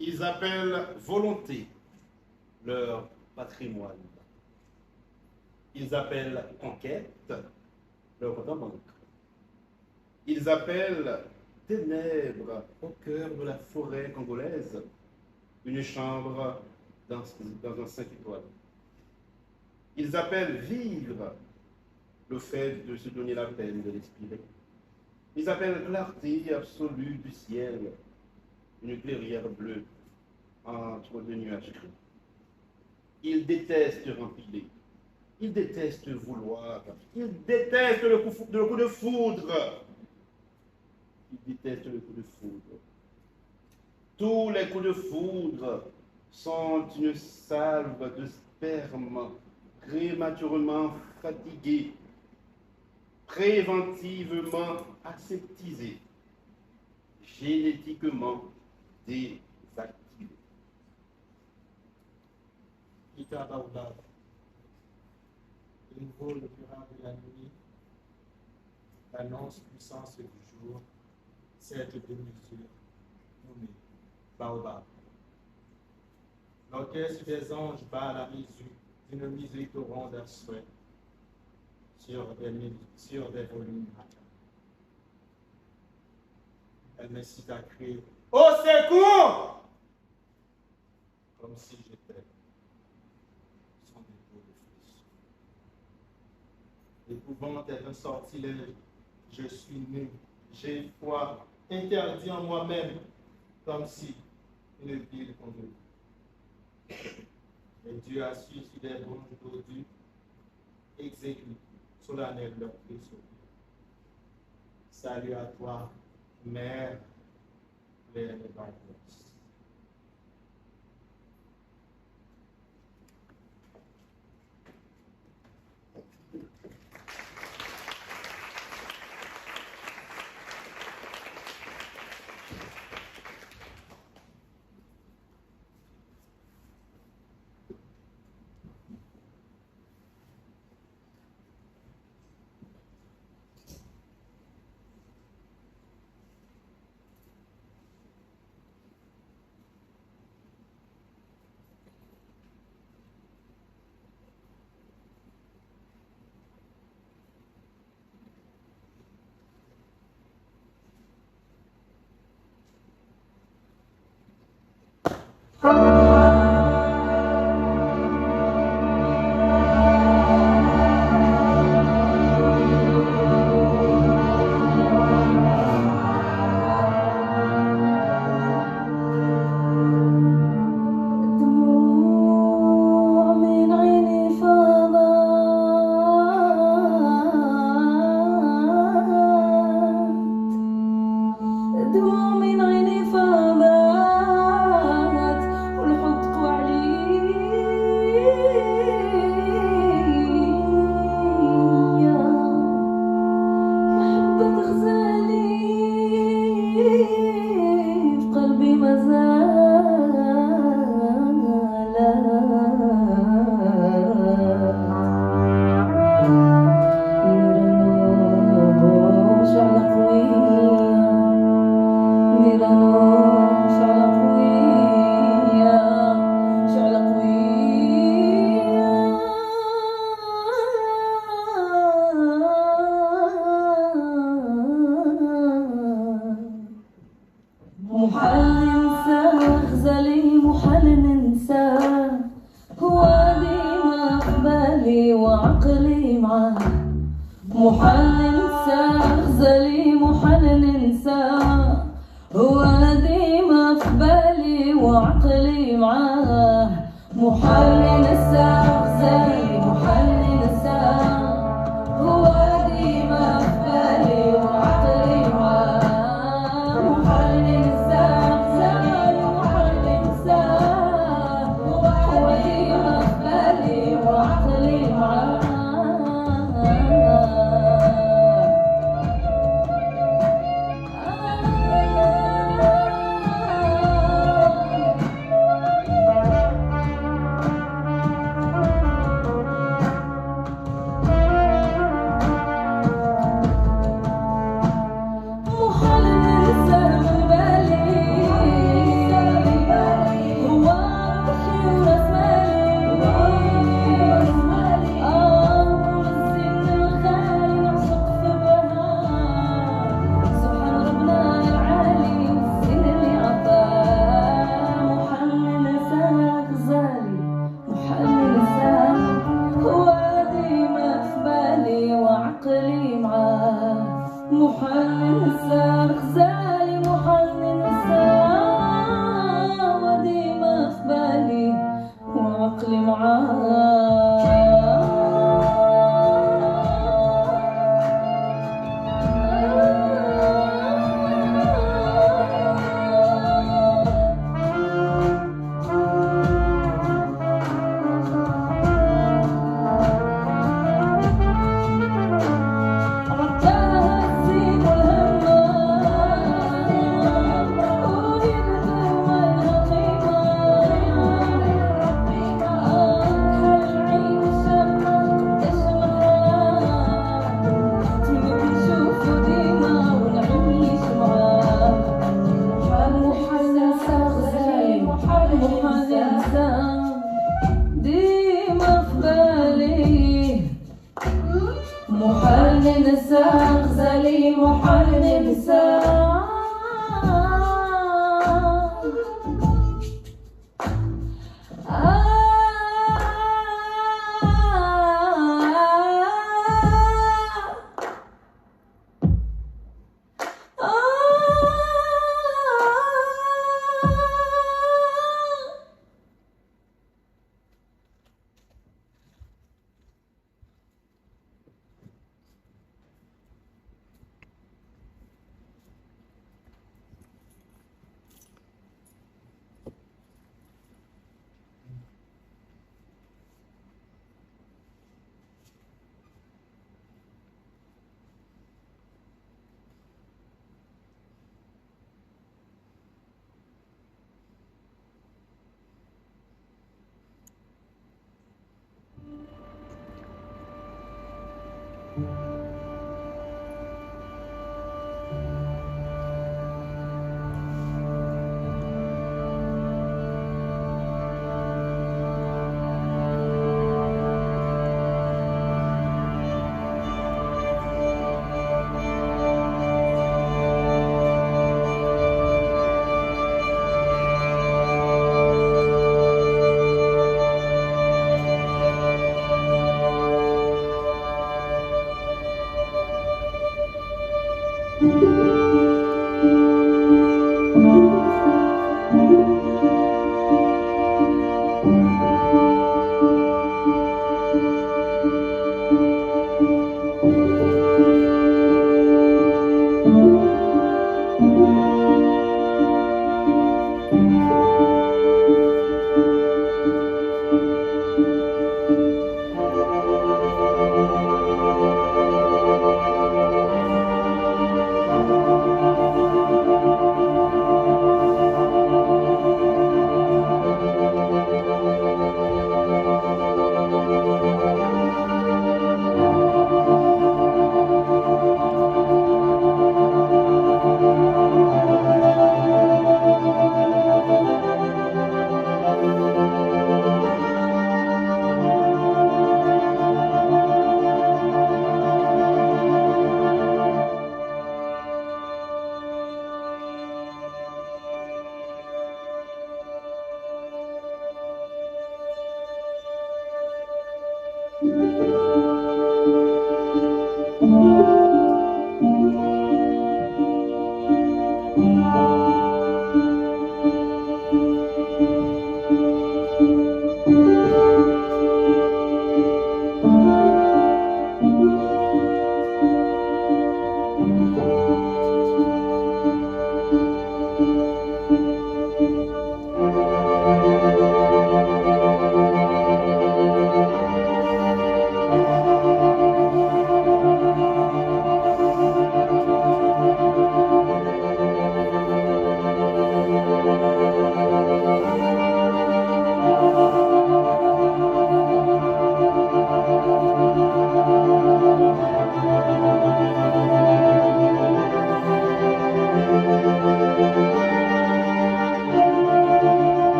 S3: Ils appellent volonté leur patrimoine. Ils appellent enquête leur compte en banque. Ils appellent ténèbres au cœur de la forêt congolaise une chambre dans un 5 étoiles. Ils appellent vivre le fait de se donner la peine de l'expirer. Ils appellent clarté absolue du ciel une clairière bleue entre deux nuages gris. Ils détestent rempiler. Ils détestent vouloir. Ils détestent le coup de foudre. Ils détestent le coup de foudre. Tous les coups de foudre sont une salve de sperme prématurément fatigué, préventivement aseptisé, génétiquement désactivé.
S2: Ita Baobab, de nouveau le murmure de la nuit, l'annonce puissance du jour, cette demi-mesure nommée Baobab. L'orchestre des anges bat à la mesure d'une miséricorde à souhait sur des volumes matins. Elle m'incite à crier « Au secours !» comme si j'étais son épaule de fils. L'épouvante est un sortilège. Je suis nu, j'ai foi, interdit en moi-même, comme si une ville conduite. Et Dieu a su sur des branches d'odus, exécute solennel leur cri sur lui. Salut à toi, mère, pleine d'angoisse.
S9: حبة غزالي في قلبي محال ننسى غزالي محال ننسى هو ديما في بالي وعقلي معاه محال ننسى غزالي محال ننسى هو ديما في بالي وعقلي معاه محال ننسى غزالي محال ننسى هو ديما في بالي وعقلي معاه محال ننسى غزالي محال ننسى هو ديما في بالي وعقلي معاه محال ننسى غزالي محال ننسى وديما في بالي وعقلي معاه محال ننسى غزالي محال ننسى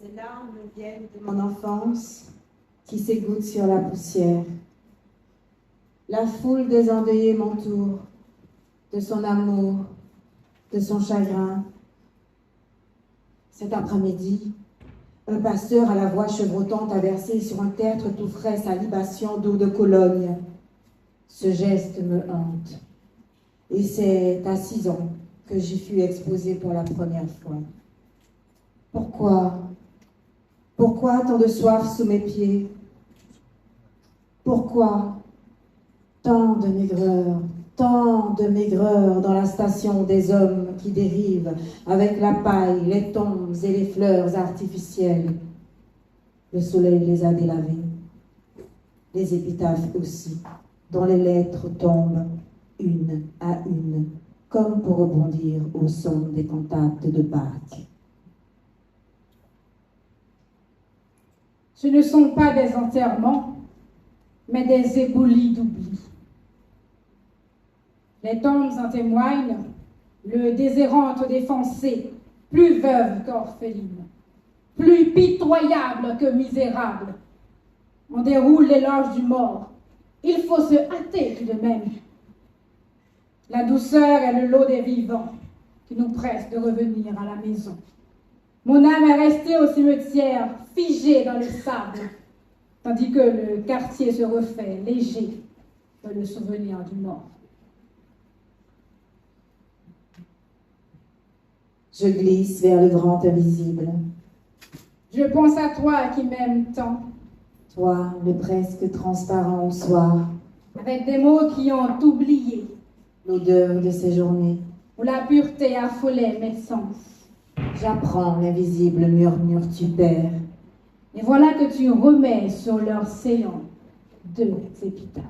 S4: Ces larmes viennent de mon enfance qui s'égoutte sur la poussière. La foule des endeuillés m'entoure, de son amour, de son chagrin. Cet après-midi, un pasteur à la voix chevrotante a versé sur un tertre tout frais sa libation d'eau de Cologne. Ce geste me hante. Et c'est à 6 ans que j'y fus exposée pour la première fois. Pourquoi? Pourquoi tant de soif sous mes pieds? Pourquoi tant de maigreur dans la station des hommes qui dérivent avec la paille, les tombes et les fleurs artificielles? Le soleil les a délavés, les épitaphes aussi, dont les lettres tombent une à une, comme pour rebondir au son des cantates de Bach.
S6: Ce ne sont pas des enterrements, mais des éboulis d'oubli. Les tombes en témoignent, le désérante défoncée, plus veuve qu'orpheline, plus pitoyable que misérable. On déroule l'éloge du mort, il faut se hâter tout de même. La douceur est le lot des vivants qui nous presse de revenir à la maison. Mon âme est restée au cimetière, figée dans le sable, tandis que le quartier se refait léger dans le souvenir du mort.
S4: Je glisse vers le grand invisible.
S6: Je pense à toi qui m'aimes tant,
S4: Toi, le presque transparent au soir,
S6: avec des mots qui ont oublié,
S4: l'odeur de ces journées.
S6: où la pureté affolait mes sens.
S4: J'apprends l'invisible murmure tu perds.
S6: Et voilà que tu remets sur leur séant 2 épitaphes.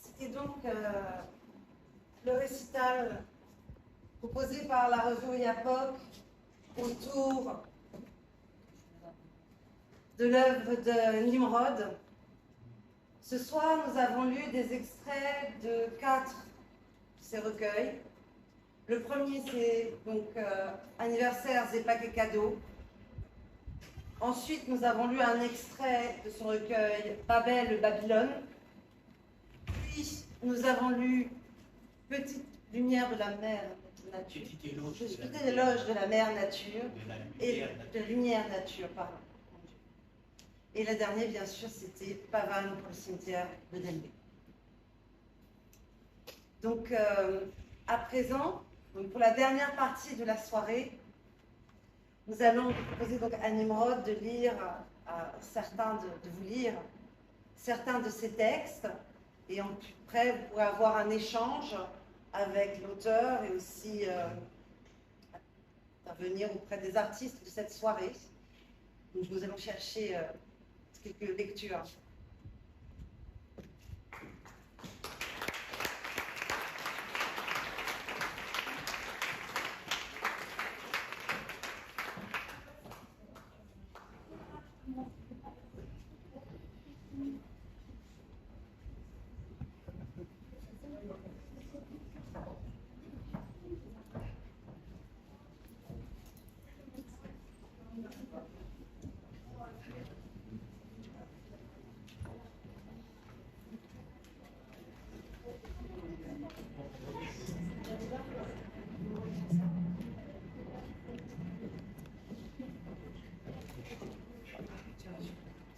S1: C'était donc le récital proposé par la revue Yapok autour de l'œuvre de Nimrod. Ce soir, nous avons lu des extraits de 4 de ces recueils. Le premier, c'est donc Anniversaire, Zépak et cadeaux. Ensuite, nous avons lu un extrait de son recueil Babel, Babylone. Puis, nous avons lu Petite lumière de la mer nature. Petit éloge de la mer nature. Et de lumière nature, pardon. Et le dernier, bien sûr, c'était Pavane pour le cimetière de Delbé. Donc, à présent, donc pour la dernière partie de la soirée, nous allons vous proposer donc à Nimrod de lire, de vous lire certains de ces textes. Et après, vous pourrez avoir un échange avec l'auteur et aussi intervenir auprès des artistes de cette soirée. Donc, nous allons chercher quelques lectures.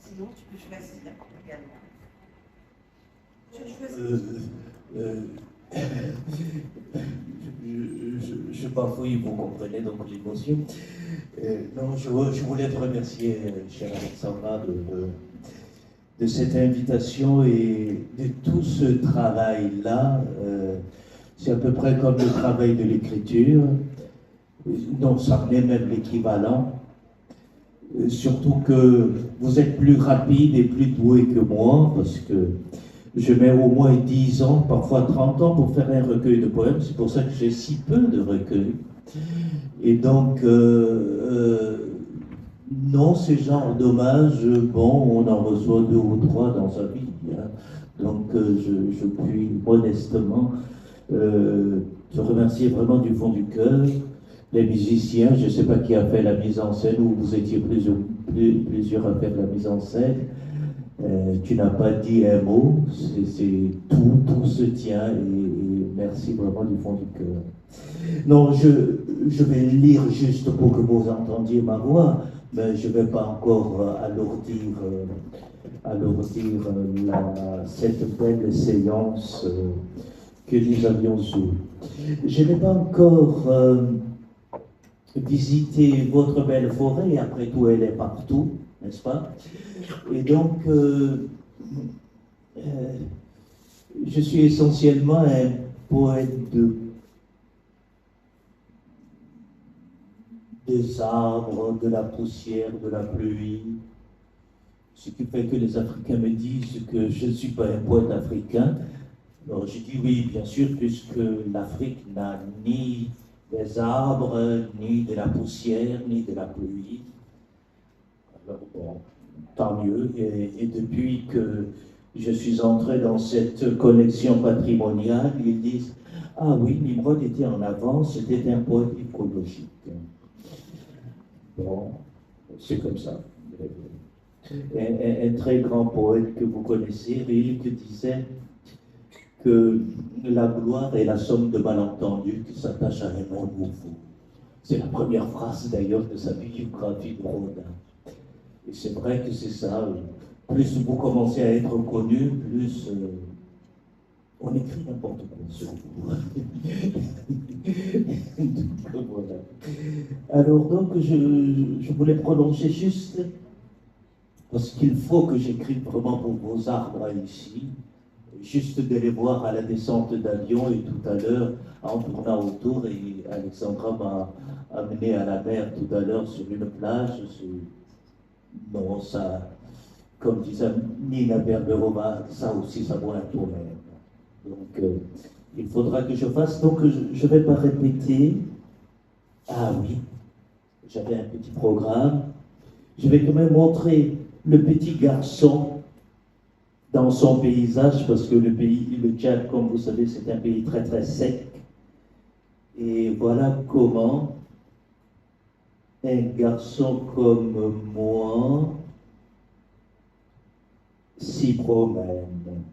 S1: Sinon, tu peux choisir également.
S10: Je bafouille, vous comprenez donc l'émotion. Non, je voulais te remercier, chère Alexandra, de cette invitation et de tout ce travail-là. C'est à peu près comme le travail de l'écriture. Non, ça en est même l'équivalent. Surtout que vous êtes plus rapide et plus doué que moi, parce que je mets au moins 10 ans, parfois 30 ans pour faire un recueil de poèmes. C'est pour ça que j'ai si peu de recueils. Et donc, non, ces genres d'hommages, bon, on en reçoit 2 ou 3 dans sa vie. Hein. Donc, je puis modestement te remercier vraiment du fond du cœur. Les musiciens, je ne sais pas qui a fait la mise en scène, ou vous étiez plusieurs à faire la mise en scène. Tu n'as pas dit un mot, tout se tient, et merci vraiment du fond du cœur. Non, je vais lire juste pour que vous entendiez ma voix, mais je ne vais pas encore alourdir cette belle séance que nous avions eue. Je n'ai pas encore visité votre belle forêt, après tout elle est partout, n'est-ce pas? Et donc, je suis essentiellement un poète des arbres, de la poussière, de la pluie, ce qui fait que les Africains me disent que je ne suis pas un poète africain. Alors je dis oui, bien sûr, puisque l'Afrique n'a ni des arbres, ni de la poussière, ni de la pluie. Alors bon, tant mieux. Et depuis que je suis entré dans cette collection patrimoniale, ils disent « Ah oui, Nimrod était en avance, c'était un poète écologique. » Bon, c'est comme ça. Un très grand poète que vous connaissez, Rilke, disait que la gloire est la somme de malentendus qui s'attachent à un monde nouveau. C'est la première phrase d'ailleurs de sa biographie de Rodin. Et c'est vrai que c'est ça. Plus vous commencez à être connu, plus on écrit n'importe quoi sur vous. Voilà. Alors donc je voulais prolonger juste parce qu'il faut que j'écrive vraiment pour vos arbres ici. Juste de les voir à la descente d'avion et tout à l'heure, en tournant autour, et Alexandra m'a amené à la mer tout à l'heure sur une plage. Non, ça, comme disait Nina Berberova, ça aussi, ça vaut la tour même. Donc, il faudra que je fasse. Donc, je ne vais pas répéter. Ah oui, j'avais un petit programme. Je vais quand même montrer le petit garçon dans son paysage, parce que le Tchad, comme vous savez, c'est un pays très très sec. Et voilà comment un garçon comme moi s'y promène.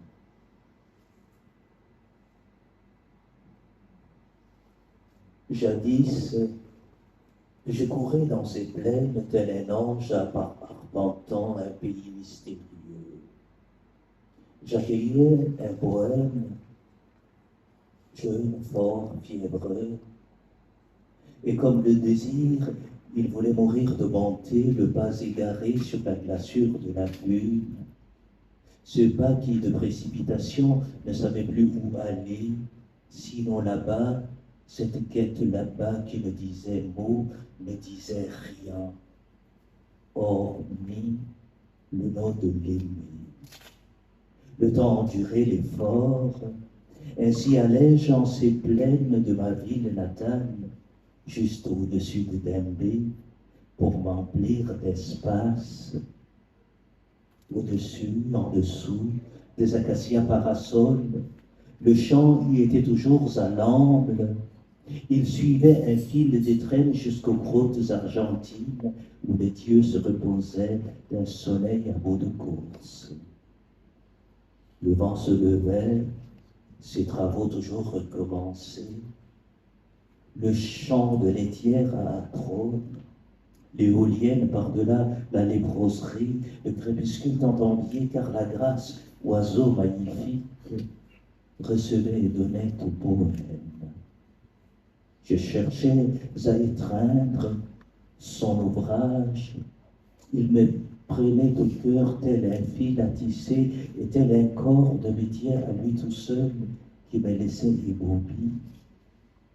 S10: Jadis, Je courais dans ces plaines tel un ange arpentant un pays mystérieux. J'accueillais un poème, jeune, fort, fiévreux, et comme le désir, il voulait mourir de bonté, le pas égaré sur la glaçure de la lune, ce pas qui, de précipitation, ne savait plus où aller, sinon là-bas, cette quête là-bas qui ne disait mot, ne disait rien, hormis le nom de l'aimer. Le temps endurait l'effort, ainsi allais-je en ces plaines de ma ville natale, juste au-dessus de Dembé, pour m'emplir d'espace, au-dessus, en dessous, des acacias parasols. Le champ y était toujours à l'amble. Il suivait un fil d'étrennes jusqu'aux grottes argentines où les dieux se reposaient d'un soleil à bout de course. Le vent se levait, ses travaux toujours recommencés. Le chant de laitière à trône, l'éolienne par-delà la léproserie, le crépuscule d'entambier, car la grâce, oiseau magnifique, recevait et donnait au poème. Je cherchais à étreindre son ouvrage, il me prenait au cœur tel un fil à tisser et tel un corps de métier à lui tout seul qui me laissait immobile,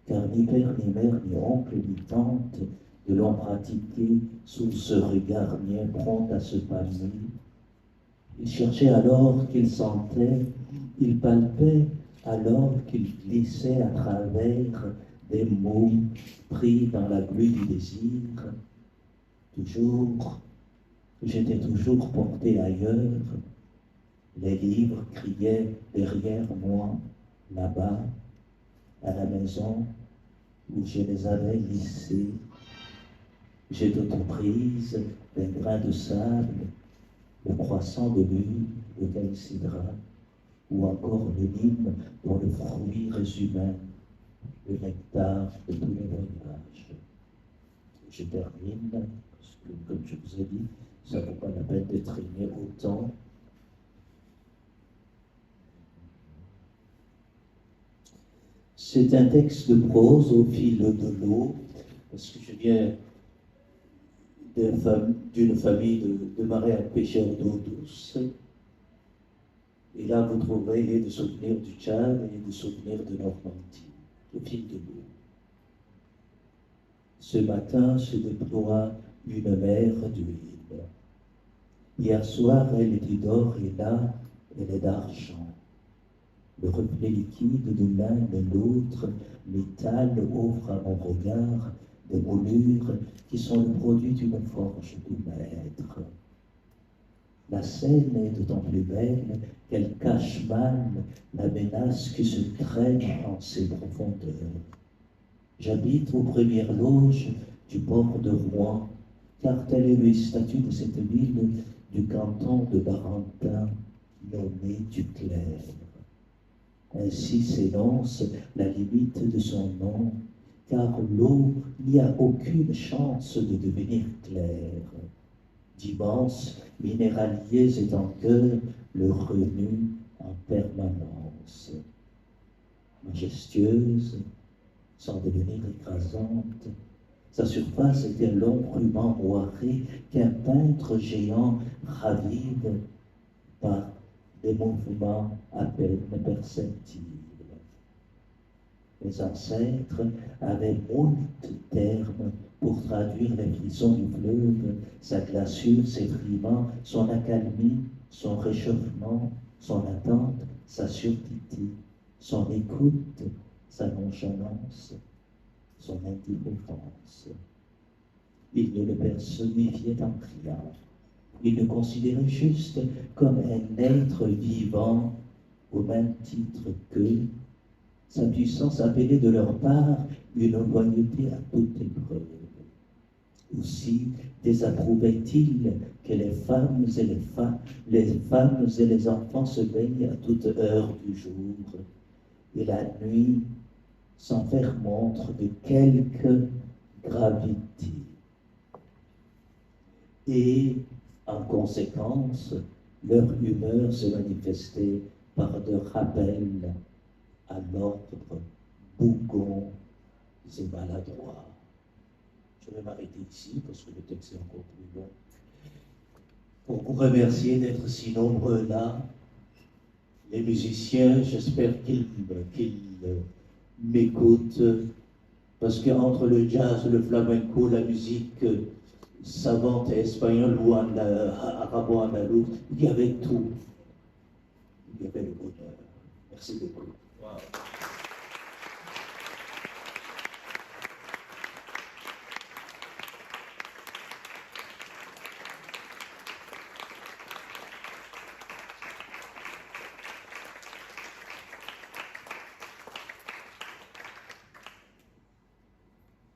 S10: car ni père, ni mère, ni oncle, ni tante ne l'ont pratiqué sous ce regard mien prompt à se palmer. Il cherchait alors qu'il sentait, il palpait alors qu'il glissait à travers des mots pris dans la glu du désir. Toujours, j'étais toujours porté ailleurs. Les livres criaient derrière moi, là-bas, à la maison où je les avais lissés. J'étais aux prises d'un grain de sable, le croissant de lune, le calcidra, ou encore le Nîmes dont le fruit résumait le nectar de tous les voyages. Je termine, parce que, comme je vous ai dit, ça ne vaut pas la peine de traîner autant. C'est un texte de prose au fil de l'eau, parce que je viens d'une famille de marins pêcheurs d'eau douce. Et là, vous trouverez des souvenirs du Tchad et des souvenirs de Normandie, au fil de l'eau. Ce matin se déploie une mer d'huile. Hier soir, elle était d'or et là, elle est d'argent. Le reflet liquide de l'un de l'autre, métal offre à mon regard des moulures qui sont le produit d'une forge du maître. La scène est d'autant plus belle qu'elle cache mal la menace qui se traîne en ses profondeurs. J'habite aux premières loges du port de Rouen, car tel est le statut de cette ville du canton de Barentin, nommé Duclair. Ainsi s'énonce la limite de son nom, car l'eau n'y a aucune chance de devenir claire. D'immenses minéraliers et en cœur le remuent en permanence. Majestueuse, sans devenir écrasante, sa surface est un long ruban moiré qu'un peintre géant ravive par des mouvements à peine perceptibles. Les ancêtres avaient moult termes pour traduire les frissons du fleuve, sa glaçure, ses friments, son accalmie, son réchauffement, son attente, sa surdité, son écoute, sa nonchalance, son indifférence. Il ne le personnifiait en rien. Il le considérait juste comme un être vivant au même titre que sa puissance appelait de leur part une loyauté à toute épreuve. Aussi désapprouvait-il que les femmes et les enfants se baignent à toute heure du jour, et la nuit sans faire montre de quelque gravité. et en conséquence, leur humeur se manifestait par de rappels à l'ordre bougons et maladroits. Je vais m'arrêter ici parce que le texte est encore plus long. Pour vous remercier d'être si nombreux là, les musiciens, j'espère qu'ils m'écoutent, parce qu'entre le jazz, le flamenco, la musique savante espagnole ou arabo-andalouse, il y avait tout. Il y avait le bonheur. Merci beaucoup. Wow.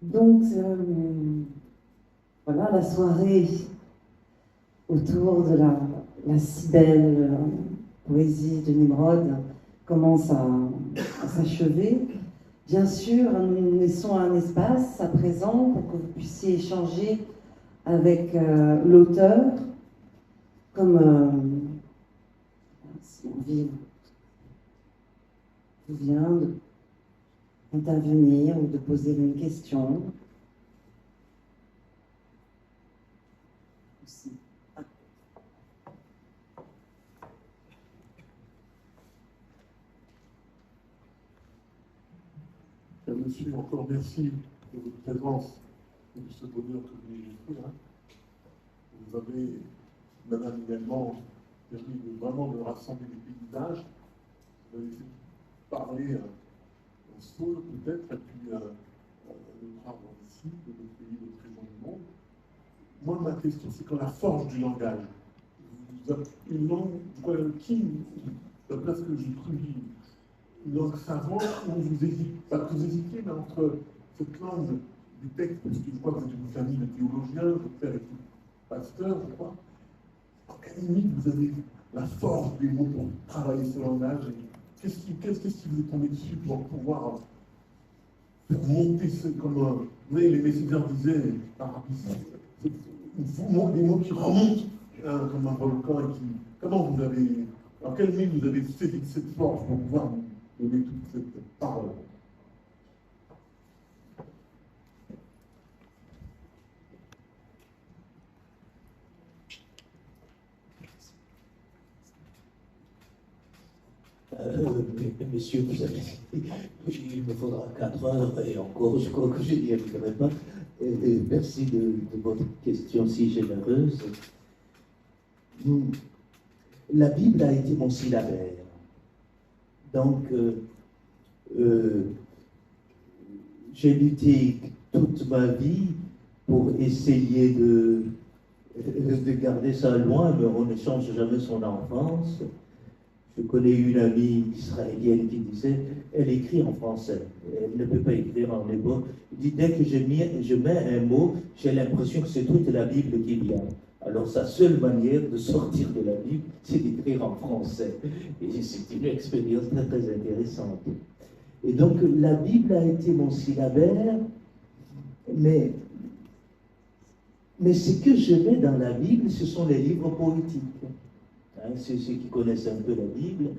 S1: Donc, voilà, la soirée autour de la si belle poésie de Nimrod commence à s'achever. Bien sûr, nous laissons un espace à présent pour que vous puissiez échanger avec l'auteur, comme si envie vous vient d'intervenir ou de poser une question.
S11: Monsieur, encore merci de votre présence et de ce bonheur que vous venez d'offrir. Vous avez, madame, également permis vraiment de rassembler les paysages. Vous avez fait parler un saut peut-être, et puis le arbre ici, de notre pays, de notre région du monde. Moi, ma question, c'est quand la force du langage, vous avez une langue, qui, d'après ce que j'ai cru, une langue savante où vous hésitez, pas que vous hésitez, mais entre cette langue du texte, parce que je crois que vous êtes une famille de théologiens, votre père est pasteur, je crois. En quelle limite vous avez la force des mots pour travailler ce langage? Qu'est-ce qui vous est tombé dessus pour pouvoir faire monter ce, comme vous voyez, les messagers disaient par des mots qui remontent comme un volcan et qui. Comment vous avez. En quelle limite vous avez saisi cette force pour pouvoir donner toute cette parole?
S10: Monsieur, vous avez dit, il me faudra 4 heures et encore, je crois que je n'y arriverai pas. Merci de votre question si généreuse. La Bible a été mon syllabaire. Donc, j'ai lutté toute ma vie pour essayer de garder ça loin, mais on ne change jamais son enfance. Je connais une amie israélienne qui disait, elle écrit en français, elle ne peut pas écrire en hébreu. Elle dit, dès que je mets un mot, j'ai l'impression que c'est toute la Bible qui vient. Alors sa seule manière de sortir de la Bible, c'est d'écrire en français. Et c'est une expérience très très intéressante. Et donc la Bible a été mon syllabaire, mais ce que je mets dans la Bible, ce sont les livres poétiques. Ceux qui connaissent un peu la Bible,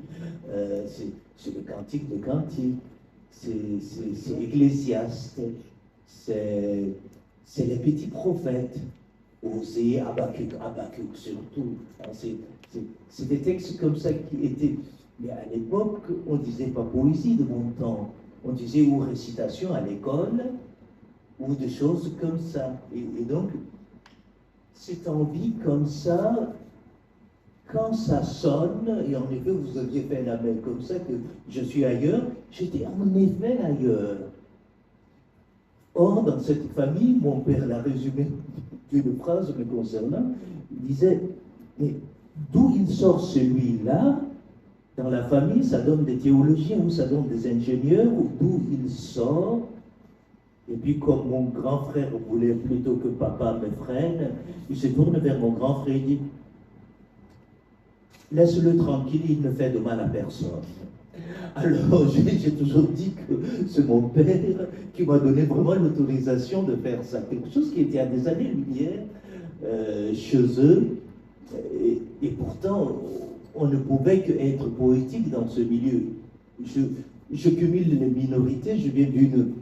S10: c'est le Cantique de Cantique, c'est Ecclésiaste, c'est les petits prophètes, Osée, Habakkuk surtout. C'est des textes comme ça qui étaient... Mais à l'époque, on ne disait pas poésie de mon temps, on disait ou récitation à l'école, ou des choses comme ça. Et donc, cette envie comme ça... Quand ça sonne, et en effet vous aviez fait la main comme ça, que je suis ailleurs, j'étais en effet ailleurs. Or, dans cette famille, mon père l'a résumé d'une phrase me concernant, il disait, mais d'où il sort celui-là, dans la famille, ça donne des théologiens, ou ça donne des ingénieurs, ou d'où il sort. Et puis, comme mon grand frère voulait plutôt que papa me freine, il se tourne vers mon grand frère et dit, laisse-le tranquille, il ne fait de mal à personne. Alors, j'ai toujours dit que c'est mon père qui m'a donné vraiment l'autorisation de faire ça. Quelque chose qui était à des années-lumière chez eux. Et pourtant, on ne pouvait qu'être poétique dans ce milieu. Je cumule les minorités, je viens d'une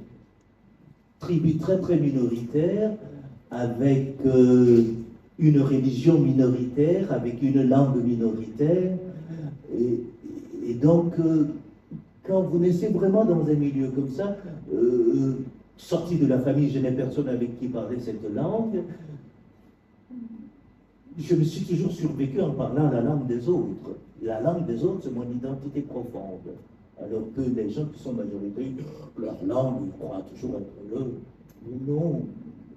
S10: tribu très très minoritaire, avec une religion minoritaire, avec une langue minoritaire. Et donc, quand vous naissez vraiment dans un milieu comme ça, sorti de la famille, je n'ai personne avec qui parler cette langue, je me suis toujours survécu en parlant la langue des autres. La langue des autres, c'est mon identité profonde. Alors que les gens qui sont majoritaires, leur langue, ils croient toujours être eux. Non,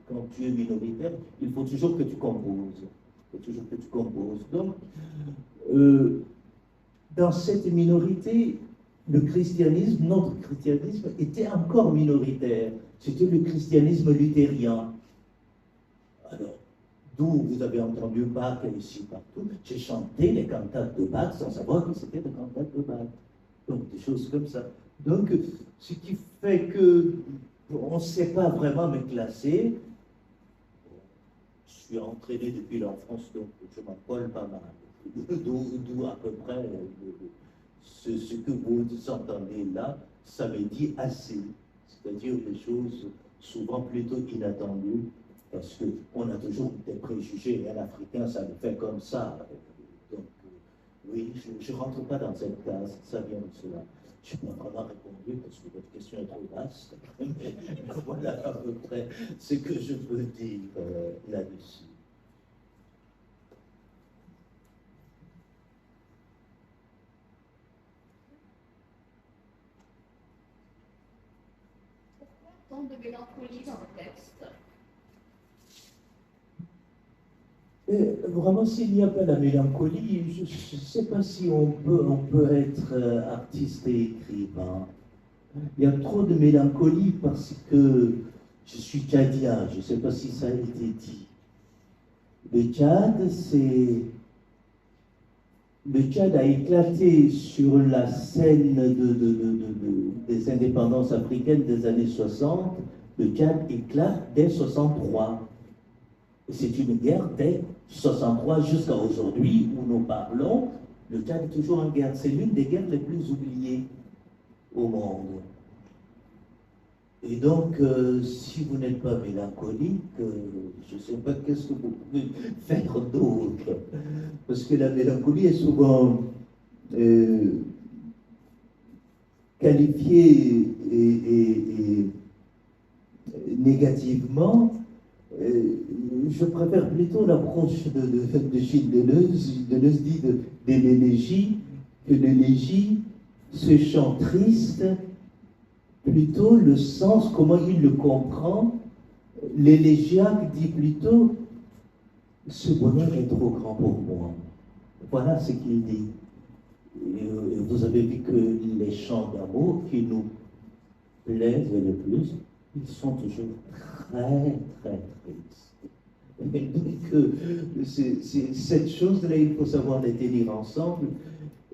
S10: quand tu es minoritaire, il faut toujours que tu composes. Il faut toujours que tu composes. Donc, dans cette minorité, le christianisme, notre christianisme, était encore minoritaire. C'était le christianisme luthérien. Alors, d'où vous avez entendu Bach ici partout, j'ai chanté les cantates de Bach sans savoir que c'était des cantates de Bach. Donc, des choses comme ça. Donc, ce qui fait que on ne sait pas vraiment me classer. Je suis entraîné depuis l'enfance, donc je m'en colle pas mal. D'où à peu près ce que vous entendez là, ça me dit assez. C'est-à-dire des choses souvent plutôt inattendues, parce qu'on a toujours des préjugés. Un Africain, ça le fait comme ça. Donc, oui, je ne rentre pas dans cette case, ça vient de cela. Je n'ai pas vraiment répondu parce que votre question est trop vaste. Mais voilà à peu près ce que je peux dire là-dessus.
S12: Pourquoi tant de mélancolie dans le texte?
S10: Vraiment, s'il n'y a pas la mélancolie, je ne sais pas si on peut être artiste et écrivain. Il y a trop de mélancolie parce que je suis tchadien, je ne sais pas si ça a été dit. Le Tchad a éclaté sur la scène des indépendances africaines des années 60. Le Tchad éclate dès 63. C'est une guerre dès 63 jusqu'à aujourd'hui où nous parlons. Le Tchad est toujours en guerre. C'est l'une des guerres les plus oubliées au monde. Et donc, si vous n'êtes pas mélancolique, je ne sais pas qu'est-ce que vous pouvez faire d'autre. Parce que la mélancolie est souvent qualifiée et négativement. Je préfère plutôt l'approche de Gilles Deleuze. Deleuze dit de l'élégie que l'élégie, ce chant triste, plutôt le sens, comment il le comprend. L'élégiaque dit plutôt ce bonheur est trop grand pour moi. Voilà ce qu'il dit. Et vous avez vu que les chants d'amour qui nous plaisent le plus, ils sont toujours très, très tristes. Et donc, c'est cette chose-là, il faut savoir les tenir ensemble.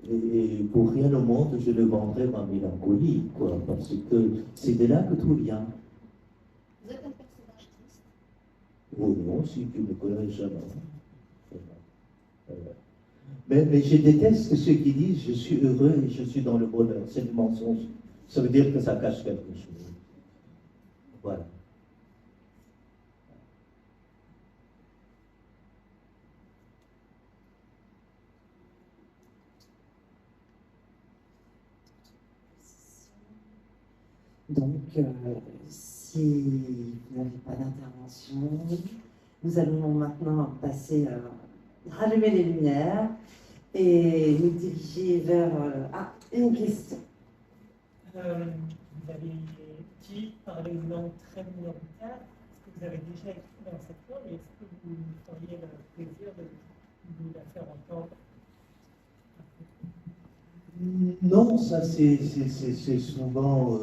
S10: Et pour rien au monde, je ne vendrai ma mélancolie, quoi, parce que c'est de là que tout vient.
S12: Vous êtes un personnage triste?
S10: Oh non, si tu ne connais jamais. Mais je déteste ceux qui disent je suis heureux et je suis dans le bonheur. C'est du mensonge. Ça veut dire que ça cache quelque chose. Voilà.
S7: Donc, si vous n'avez pas d'intervention, nous allons maintenant passer à rallumer les lumières et nous diriger vers une question.
S13: Vous avez dit parler une langue très minoritaire. Est-ce que vous avez déjà écrit dans cette langue et est-ce que vous auriez le plaisir de nous la faire entendre?
S10: Non, ça c'est souvent...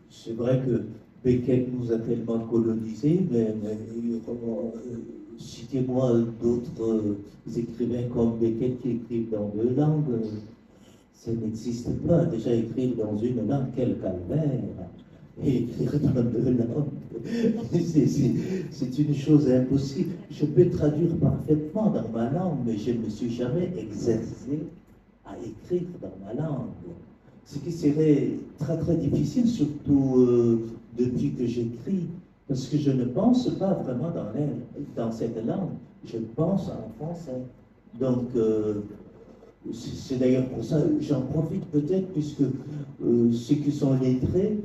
S10: c'est vrai que Beckett nous a tellement colonisés, mais citez-moi d'autres écrivains comme Beckett qui écrivent dans deux langues. Ça n'existe pas. Déjà écrire dans une langue, quel calvaire. Et écrire dans deux langues, c'est une chose impossible. Je peux traduire parfaitement dans ma langue, mais je ne me suis jamais exercé à écrire dans ma langue. Ce qui serait très très difficile, surtout depuis que j'écris, parce que je ne pense pas vraiment dans cette langue, je pense en français. Donc, c'est d'ailleurs pour ça, j'en profite peut-être, puisque ceux qui sont lettrés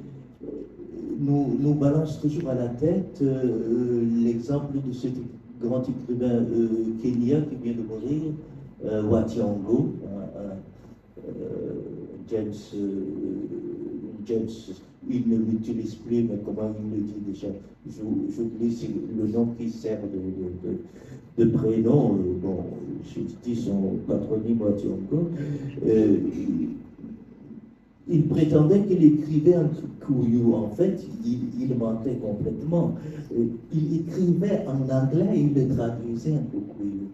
S10: nous balancent toujours à la tête l'exemple de ce grand écrivain Kenya qui vient de mourir, Wationgo, James, il ne l'utilise plus, mais comment il le dit déjà? J'oublie le nom qui sert de prénom. Bon, je dis son patronyme Wationgo. Il prétendait qu'il écrivait un Kikuyu. En fait, il mentait complètement. Il écrivait en anglais et il le traduisait en Kikuyu.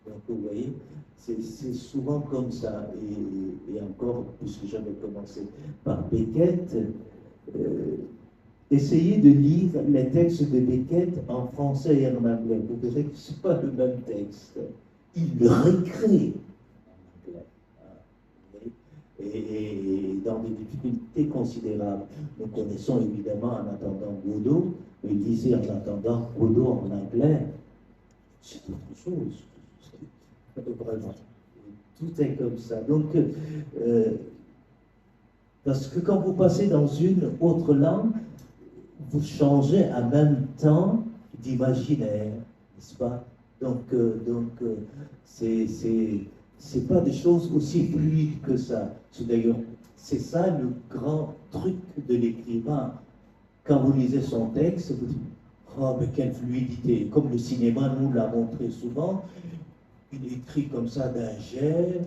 S10: Donc, vous voyez, c'est souvent comme ça. Et encore, puisque j'avais commencé par Beckett, essayez de lire les textes de Beckett en français et en anglais. Vous verrez que ce n'est pas le même texte. Il le réécrit en anglais. Et dans des difficultés considérables. Nous connaissons évidemment En attendant Godot, mais lisez En attendant Godot en anglais, c'est autre chose. Vraiment. Tout est comme ça. Donc, parce que quand vous passez dans une autre langue, vous changez en même temps d'imaginaire, n'est-ce pas? Donc, c'est pas des choses aussi fluides que ça. D'ailleurs, c'est ça le grand truc de l'écrivain. Quand vous lisez son texte, vous dites, oh, mais quelle fluidité. Comme le cinéma nous l'a montré souvent, il écrit comme ça d'un jet,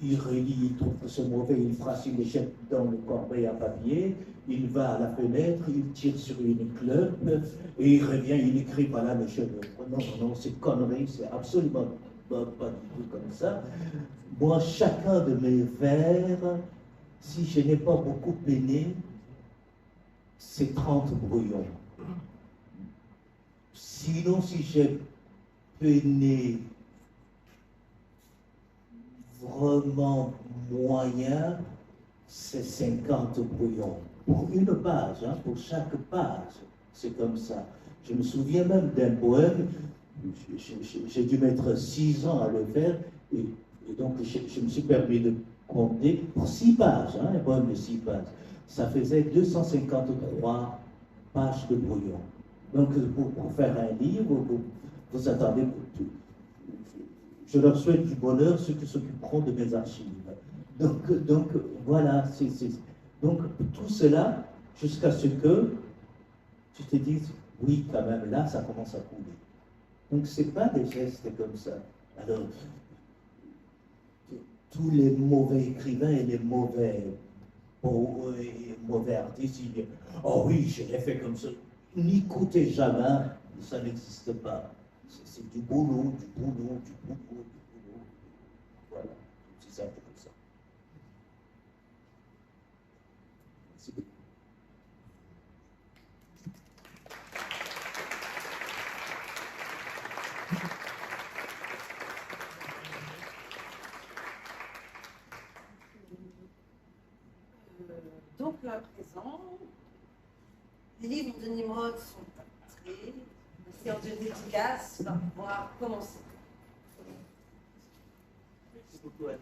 S10: il relit, il trouve que c'est mauvais, il frappe, il le jette dans le corbeil à papier, il va à la fenêtre, il tire sur une clope, et il revient, il écrit, voilà le chef-d'œuvre. Non, c'est connerie, c'est absolument pas du tout comme ça. Moi, chacun de mes vers, si je n'ai pas beaucoup peiné, c'est 30 brouillons. Sinon, si j'ai peiné vraiment moyen, c'est 50 brouillons. Pour une page, hein, pour chaque page, c'est comme ça. Je me souviens même d'un poème, j'ai dû mettre 6 ans à le faire, et donc je me suis permis de compter pour 6 pages, hein, un poème de 6 pages. Ça faisait 253 pages de brouillon. Donc pour faire un livre, vous attendez pour tout. Je leur souhaite du bonheur, ceux qui s'occuperont de mes archives. Donc voilà, donc tout cela, jusqu'à ce que tu te dises, oui, quand même, là, ça commence à couler. Donc ce n'est pas des gestes comme ça. Alors, tous les mauvais écrivains et les mauvais artistes, ils disent, oh oui, je l'ai fait comme ça. N'écoutez jamais, ça n'existe pas. C'est du boulot. Voilà, c'est ça comme ça. Merci beaucoup.
S1: Donc à présent, les livres de Nimrod sont entrés. La séance de dédicace va pouvoir commencer.
S10: Merci beaucoup, Anne.